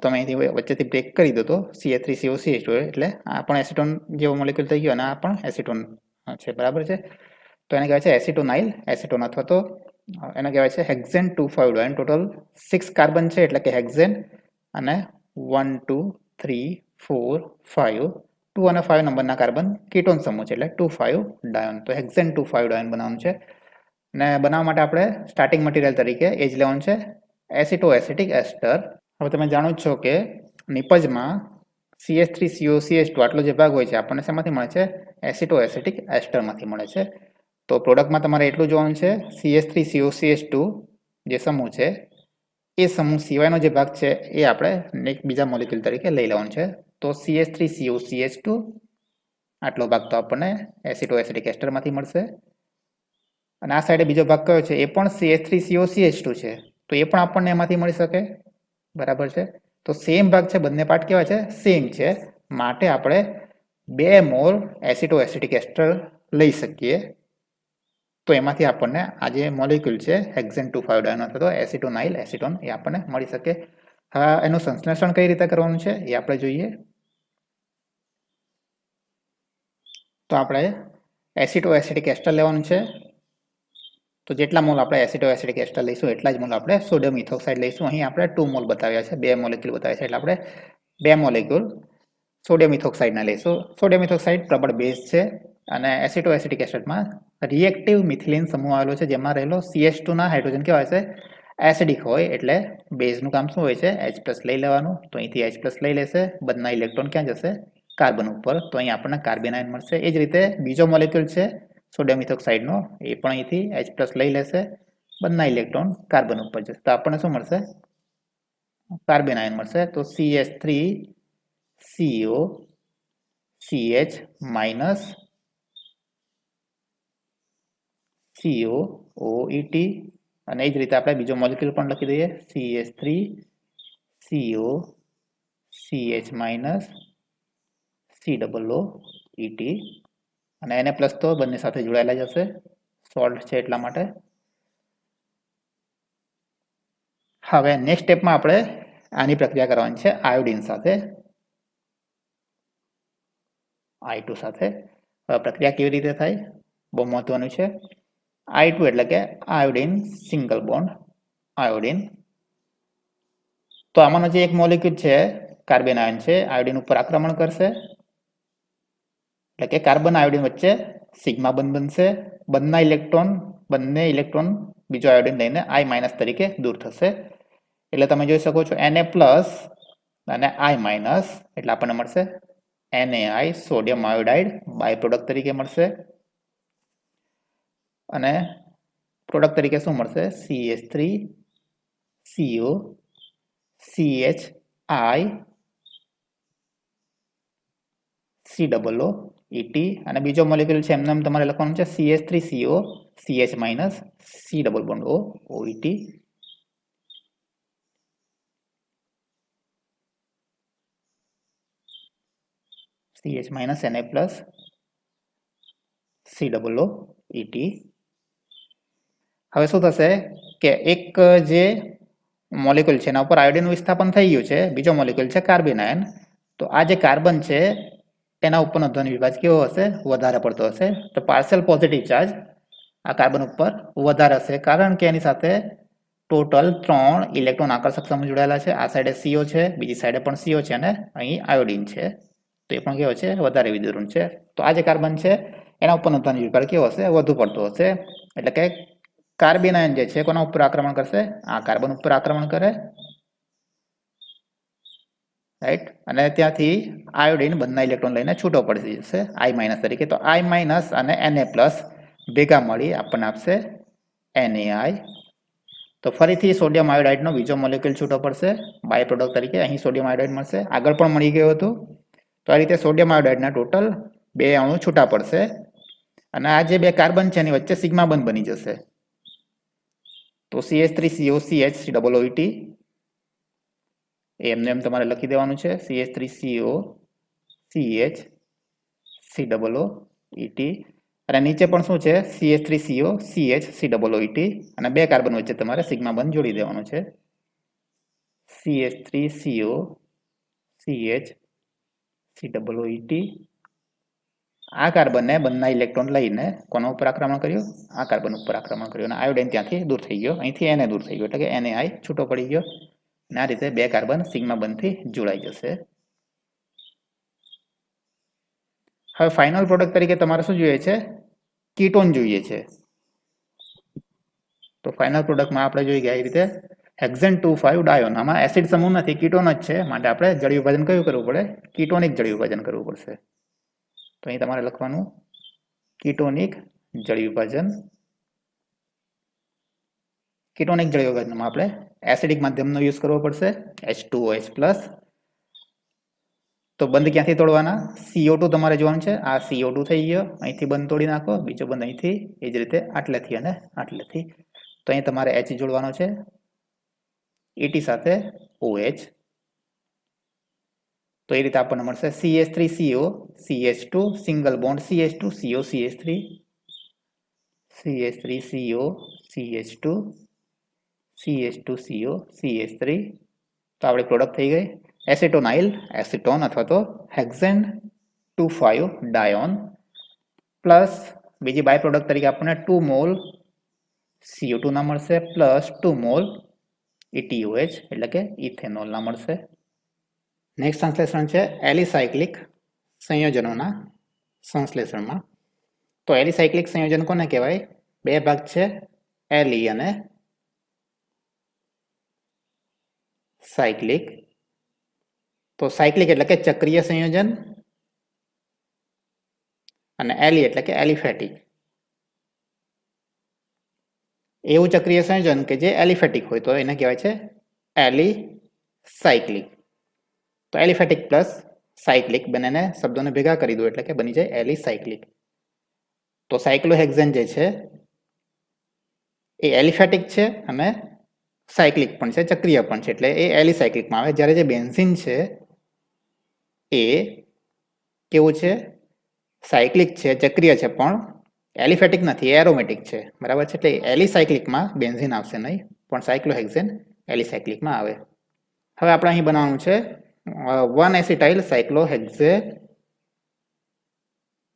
તમે અહીંથી વચ્ચેથી બ્રેક કરી દો તો CH3COCH2 એટલે આ પણ એસિટોન જેવો મોલેક્યુલ થઈ ગયો અને આ પણ એસિટોન છે, બરાબર છે. તો એને કહેવાય છે એસિટોનાઇલ એસિટોન, અથવા તો એને કહેવાય છે હેક્ઝેન 2,5 ડાયોન. ટોટલ 6 કાર્બન છે એટલે કે હેક્ઝેન, અને 1 2 3 4 5 2 અને 5 નંબરના કાર્બન કીટોન સમૂહ છે એટલે 2,5 ડાયોન. તો હેક્ઝેન 2,5 ડાયોન બનાવવાનું છે. અને બનાવવા માટે આપણે સ્ટાર્ટિંગ મટીરિયલ તરીકે એ જ લેવાનું છે એસિટો એસિટિક એસ્ટર. હવે તમે જાણો જ છો કે નિપજમાં CH3COCH2 આટલો જે ભાગ હોય છે આપણને શેમાંથી મળે છે? એસિટો એસિટિક એસ્ટરમાંથી મળે છે. તો પ્રોડક્ટમાં તમારે એટલું જોવાનું છે CH3COCH2 જે સમૂહ છે એ સમૂહ સિવાયનો જે ભાગ છે એ આપણે બીજા મોલેક્યુલ તરીકે લઈ લેવાનું છે. તો CH3COCH2 આટલો ભાગ તો આપણને એસિટો એસિટિક એસ્ટરમાંથી મળશે. અને આ સાઈડે બીજો ભાગ કયો છે? એ પણ CH3COCH2 છે. તો એ પણ આપણને એમાંથી મળી શકે. બરાબર છે. તો સેમ ભાગ છે, બંને પાર્ટ કેવા છે? સેમ છે. માટે આપણે 2 મોલ એસિટો એસિટિક એસ્ટર લઈ શકીએ. તો એમાંથી આપણને આ જે મોલેક્યુલ છે હેક્ઝેન 2,5 ડાયનો અથવા તો એસિટોનાઇલ એસિટોન એ આપણને મળી શકે. હા, એનું સંશ્લેષણ કઈ રીતે કરવાનું છે એ આપણે જોઈએ. તો આપણે એસિટો એસિટિક એસ્ટર લેવાનું છે. તો જેટલા મોલ આપણે એસિટો એસિટિક એસ્ટર લઈશું એટલા જ મોલ આપણે સોડિયમ ઇથોક્સાઇડ લઈશું. અહીં આપણે 2 મોલ બતાવ્યા છે, 2 મોલેક્યુલ બતાવ્યા છે, એટલે આપણે 2 મોલેક્યુલ સોડિયમ ઇથોક્સાઇડના લઈશું. સોડિયમ ઇથોક્સાઇડ પ્રબળ બેઝ છે અને એસિટો એસિટિક એસ્ટરમાં રિએક્ટિવ મિથિલિન સમૂહ આવેલો છે જેમાં રહેલો CH2 ના હાઇડ્રોજન કેવા છે? એસિડિક હોય. એટલે બેઝનું કામ શું હોય છે? H+ લઈ લેવાનું. તો અહીંથી H+ લઈ લેશે. બંધના ઇલેક્ટ્રોન ક્યાં જશે? કાર્બન ઉપર. તો અહીં આપણને કાર્બન આયન મળશે. એ જ રીતે બીજો મોલેક્યુલ છે સોડિયમ ઇથોક્સાઇડનો, એ પણ અહીંથી H+ લઈ લેશે. બંધના ઇલેક્ટ્રોન કાર્બન ઉપર જશે. તો આપણને શું મળશે? કાર્બન આયન મળશે. તો CH3COCH માઇનસ COOET. અને એ જ રીતે આપણે બીજો મોલેક્યુલ પણ લખી દઈએ CH3COCH માઇનસ COOET. અને Na પ્લસ તો બંને સાથે જોડાયેલા જ હશે, સોલ્ટ છે એટલા માટે. હવે નેક્સ્ટ સ્ટેપમાં આપણે આની પ્રક્રિયા કરવાની છે આયોડિન સાથે, I2 સાથે. પ્રક્રિયા કેવી રીતે થાય? બહુ મહત્વનું છે. I2 એટલે કે આયોડિન સિંગલ બોન્ડ આયોડિન. તો આમાંનો જે એક મોલેક્યુલ છે કાર્બન આયન છે, આયોડિન ઉપર આક્રમણ કરશે. એટલે કે કાર્બન આયોડિન વચ્ચે સિગ્મા બંધ બનશે. બંને ઇલેક્ટ્રોન બીજો આયોડિન લઈને I- તરીકે દૂર થશે. એટલે તમે જોઈ શકો છો Na પ્લસ અને I- એટલે આપણને મળશે NaI sodium iodide by product તરીકે મળશે. અને પ્રોડક્ટ તરીકે શું મળશે? CH3COCHI COOET. અને બીજો મોલેક્યુલ છે એમને તમારે લખવાનું છે CH3COCH minus C double bond OET. CH minus Na plus COOET. હવે શું થશે કે એક જે મોલેક્યુલ છે એના ઉપર આયોડિનનું વિસ્થાપન થઈ ગયું છે, બીજો મોલેક્યુલ છે કાર્બન આયન. તો આ જે કાર્બન છે એના ઉપરનો ધન વિભાજ કેવો હશે? વધારે પડતો હશે. તો પાર્શિયલ પોઝિટિવ ચાર્જ આ કાર્બન ઉપર વધારે હશે, કારણ કે એની સાથે ટોટલ 3 ઇલેક્ટ્રોન આકર્ષક સમૂહ જોડાયેલા છે. આ સાઈડે CO છે, બીજી સાઈડે પણ CO છે અને અહીં આયોડિન છે. તો એ પણ કેવો છે? વધારે વિદ્યુતઋણ છે. તો આ જે કાર્બન છે એના ઉપરનો ધન વિભાગ કેવો હશે? વધુ પડતો હશે. એટલે કે કાર્બન આયન જે છે કોના ઉપર આક્રમણ કરશે? આ કાર્બન ઉપર આક્રમણ કરે, રાઈટ. અને ત્યાંથી આયોડિન બંને ઇલેક્ટ્રોન લઈને છૂટો પડી જશે I- તરીકે. તો I- અને Na પ્લસ ભેગા મળી આપણને આપશે NaI. તો ફરીથી સોડિયમ આયોડાઇડનો બીજો મોલેક્યુલ છૂટો પડશે બાય પ્રોડક્ટ તરીકે. અહીં સોડિયમ આયોડાઇડ મળશે, આગળ પણ મળી ગયું હતું. તો આ રીતે સોડિયમ આયોડાઇડના ટોટલ 2 અણુ છૂટા પડશે. અને આ જે 2 કાર્બન છે એની વચ્ચે સિગ્મા બંધ બની જશે. તો CH3COCH COOET એમને એમ તમારે લખી દેવાનું છે CH3COCH COOET. અને નીચે પણ શું છે? CH3COCH COOET. અને 2 કાર્બન વચ્ચે તમારે સિગ્મા બંધ જોડી દેવાનું છે CH3COCH COOET. આ કાર્બનને બંને ઇલેક્ટ્રોન લઈને કોના ઉપર આક્રમણ કર્યું? આ કાર્બન ઉપર આક્રમણ કર્યું. અને આયોડિન ત્યાંથી દૂર થઈ ગયો, અહીંથી Na દૂર થઈ ગયો, એટલે કે NaI છૂટો પડી ગયો. અને આ રીતે 2 કાર્બન સિગ્મા બંધથી જોડાઈ જશે. હવે ફાઇનલ પ્રોડક્ટ તરીકે તમારે શું જોઈએ છે? કીટોન જોઈએ છે. તો ફાઇનલ પ્રોડક્ટમાં આપણે જોઈ ગયા એ રીતે હેક્ઝેન 2,5 ડાયોન. આમાં એસિડ સમૂહ નથી, કીટોન જ છે, માટે આપણે જળ વિભાજન કયું કરવું પડે? કીટોનિક જળ વિભાજન કરવું પડશે. તો અહીં તમારે લખવાનું કીટોનિક જળ વિભાજન. કીટોનિક જળ વિભાજનમાં આપણે એસિડિક માધ્યમનો યુઝ કરવો પડશે, H2OH+. તો બંધ ક્યાંથી તોડવાના? CO2 તમારે જોવાનું છે. આ CO2 થઈ ગયો, અહીંથી બંધ તોડી નાખો, બીજો બંધ અહીંથી, એ જ રીતે આટલેથી અને આટલેથી. તો અહીં તમારે H જોડવાનો છે, ET સાથે OH. તો એ રીતે આપણને મળશે CH3CO, CH2, single bond CH2, CO, CH3, CH3CO, CH2, CH2CO, CH3. તો આપણી પ્રોડક્ટ થઈ ગઈ એસિટોનાઇલ એસિટોન અથવા તો હેક્ઝેન 2,5 ડાયોન પ્લસ બીજી બાય પ્રોડક્ટ તરીકે આપણને 2 મોલ CO2 ના મળશે પ્લસ 2 મોલ ETOH એટલે કે ઇથેનોલ ના મળશે. નેક્સ્ટ સંશ્લેષણ છે એલિસાયક્લિક સંયોજનોના સંશ્લેષણમાં. તો એલિસાયક્લિક સંયોજન કોને કહેવાય? બે ભાગ છે, એલી અને સાયક્લિક. તો સાયક્લિક એટલે કે ચક્રીય સંયોજન અને એલી એટલે કે એલિફેટિક. એવું ચક્રીય સંયોજન કે જે એલિફેટિક હોય તો એને કહેવાય છે એલિસાયક્લિક. તો એલિફેટિક પ્લસ સાયક્લિક બંનેને શબ્દોને ભેગા કરી દો એટલે કે બની જાય એલિસાયક્લિક. તો સાયક્લોહેક્ઝેન જે છે એ એલિફેટિક છે અને સાયક્લિક પણ છે, ચક્રીય પણ છે, એટલે એ એલિસાયક્લિકમાં આવે. જ્યારે જે બેન્ઝીન છે એ કેવું છે? સાયક્લિક છે, ચક્રીય છે, પણ એલિફેટિક નથી, એરોમેટિક છે. બરાબર છે? એટલે એલિસાયક્લિકમાં બેન્ઝીન આવશે નહીં, પણ સાયક્લોહેક્ઝેન એલિસાયક્લિકમાં આવે. હવે આપણે અહીં બનાવવાનું છે 1-એસિટાઇલ સાયક્લોહેક્ઝેન.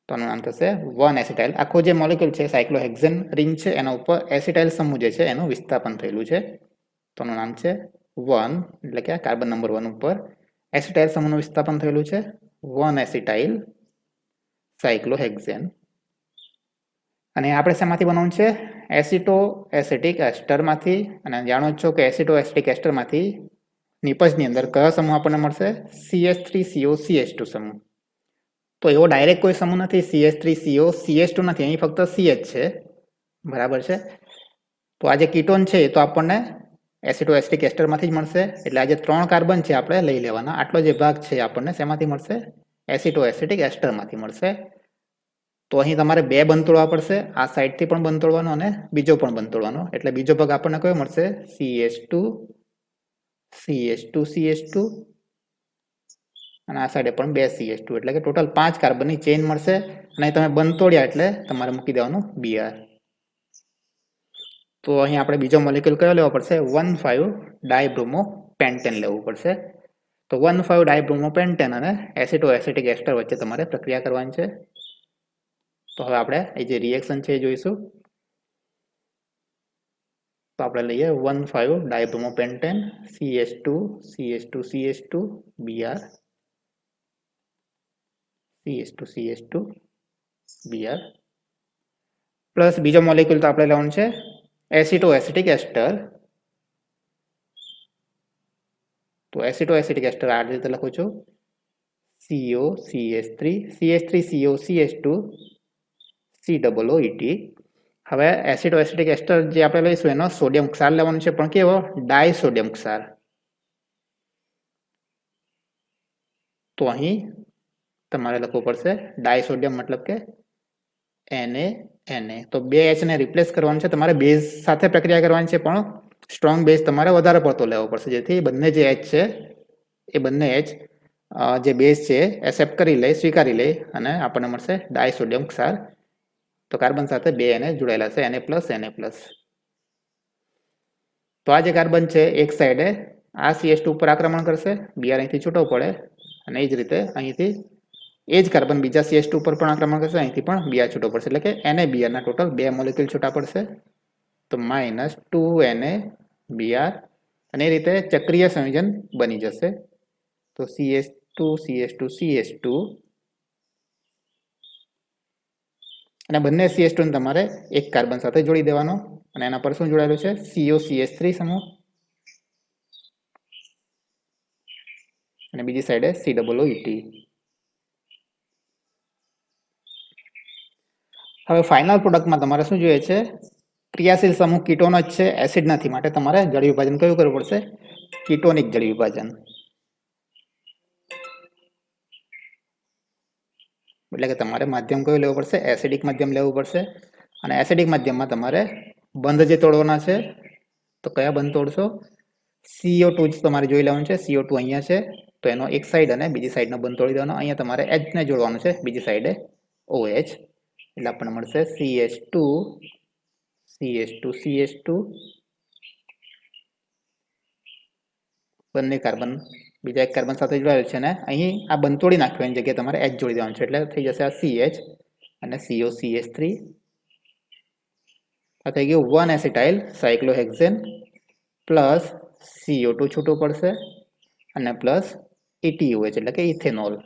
તો આનું નામ થશે 1-એસિટાઇલ. આખો જે મોલેક્યુલ છે સાયક્લોહેક્ઝેન રિંગ છે એના ઉપર એસિટાઇલ સમૂહ જે છે એનું વિસ્થાપન થયેલું છે. તો આનું નામ છે 1, એટલે કે કાર્બન નંબર 1 ઉપર એસિટાઇલ સમૂહનું વિસ્થાપન થયેલું છે 1-એસિટાઇલ સાયક્લોહેક્ઝેન. અને આપણે શેમાંથી બનાવવાનું છે? એસિટો એસિટિક એસ્ટરમાંથી. અને જાણો છો કે એસિટો એસિટિક એસ્ટરમાંથી નિપજની અંદર કયો સમૂહ આપણને મળશે? CH3CO, CH2 સમૂહ. તો એવો ડાયરેક્ટ કોઈ સમૂહ નથી CH3CO, CH2 નથી, અહીં ફક્ત CH છે. બરાબર છે? તો આ જે કીટોન છે એ તો આપણને એસિટો એસિટિક એસ્ટરમાંથી જ મળશે. એટલે આ જે 3 કાર્બન છે આપણે લઈ લેવાના. આટલો જે ભાગ છે આપણને શેમાંથી મળશે? એસિટો એસિટિક એસ્ટરમાંથી મળશે. તો અહીં તમારે 2 બંધ તોડવા પડશે, આ સાઈડથી પણ બંધ તોડવાનો અને બીજો પણ બંધ તોડવાનો. એટલે બીજો ભાગ આપણને કયો મળશે? CH2, CH2, CH2 અને આ સાઈડે પણ 2 CH2, એટલે કે ટોટલ 5 કાર્બનની ચેઇન મળશે. અને તમે બંધ તોડ્યા એટલે તમારે મૂકી દેવાનું Br. તો અહીં આપણે બીજો મોલેક્યુલ કયો લેવો પડશે? 1,5-ડાયબ્રોમોપેન્ટેન લેવું પડશે. તો 1,5-ડાયબ્રોમોપેન્ટેન અને એસિટો એસિટિક એસ્ટર વચ્ચે તમારે પ્રક્રિયા કરવાની છે. તો હવે આપણે એ જે રિએક્શન છે એ જોઈશું. તો આપણે લઈએ 1,5-ડાયબ્રોમોપેન્ટેન CH2, CH2, CH2, Br, CH2, CH2, Br plus બીજો મોલેક્યુલ તો આપણે લેવાનું છે એસિટો એસિટિક એસ્ટર. તો એસિટો એસિટિક એસ્ટર આ રીતે લખું છું CO, CH3, CH3CO, CH2, COOET. હવે એસિટો એસિટિક એસ્ટર જે આપણે લઈશું એનો સોડિયમ ક્ષાર લેવાનો છે, પણ કેવો? ડાયસોડિયમ ક્ષાર. તો અહીં તમારે લખવું પડશે ડાયસોડિયમ, મતલબ કે Na. તો 2H ને રિપ્લેસ કરવાનું છે, તમારે બેઝ સાથે પ્રક્રિયા કરવાની છે, પણ સ્ટ્રોંગ બેઝ તમારે વધારે પડતો લેવો પડશે, જેથી બંને જે H છે એ બંને H જે બેઝ છે એક્સેપ્ટ કરી લે, સ્વીકારી લે અને આપણને મળશે ડાયસોડિયમ ક્ષાર. તો કાર્બન સાથે 2 Na જોડાયેલા છે, Na+, Na+. તો આ જે કાર્બન છે એક સાઈડે આ CH2 ઉપર આક્રમણ કરશે, Br અહીંથી છૂટો પડે, અને એ જ રીતે અહીંથી એ જ કાર્બન બીજા CH2 ઉપર પણ આક્રમણ કરશે, અહીંથી પણ Br છૂટો પડશે. એટલે કે Na ના ટોટલ 2 મોલેક્યુલ છૂટા પડશે. તો -2NaBr, અને એ રીતે ચક્રીય સંયોજન બની જશે. તો CH2, CH2, CH2, અને બંને CH2 ને તમારે એક કાર્બન સાથે જોડી દેવાનો. અને એના પર શું જોડાયેલું છે? COCH3 સમૂહ. અને બીજી સાઈડે COOET. હવે ફાઇનલ પ્રોડક્ટમાં તમારે શું જોઈએ છે? ક્રિયાશીલ સમૂહ કીટોન જ છે, એસિડ નથી, માટે તમારે જળ વિભાજન કયું કરવું પડશે? કીટોનિક જળ વિભાજન. એટલે કે તમારે માધ્યમ કયું લેવું પડશે? એસિડિક માધ્યમ લેવું પડશે. અને એસિડિક માધ્યમમાં તમારે બંધ જે તોડવાના છે, તો કયા બંધ તોડશો? CO2 જ તમારે જોઈ લેવાનું છે. CO2 અહીંયા છે, તો એનો એક સાઈડ અને બીજી સાઈડનો બંધ તોડી દેવાનો. અહીંયા તમારે H ને જોડવાનું છે, બીજી સાઈડે OH. એટલે આપણને મળશે CH2 CH2 CH2. બંને કાર્બન બીજા એક કાર્બન સાથે જોડાયેલ છે, અને અહીં આ બંધ તોડી નાખ્યો એની જગ્યાએ તમારે H જોડી દેવાનું છે, એટલે થઈ જશે આ CH અને COCH3. આ થઈ ગયું 1 એસિટાઇલ સાયક્લોહેક્સેન પ્લસ CO2 છૂટું પડશે અને પ્લસ ETOH એટલે કે ઇથેનોલ.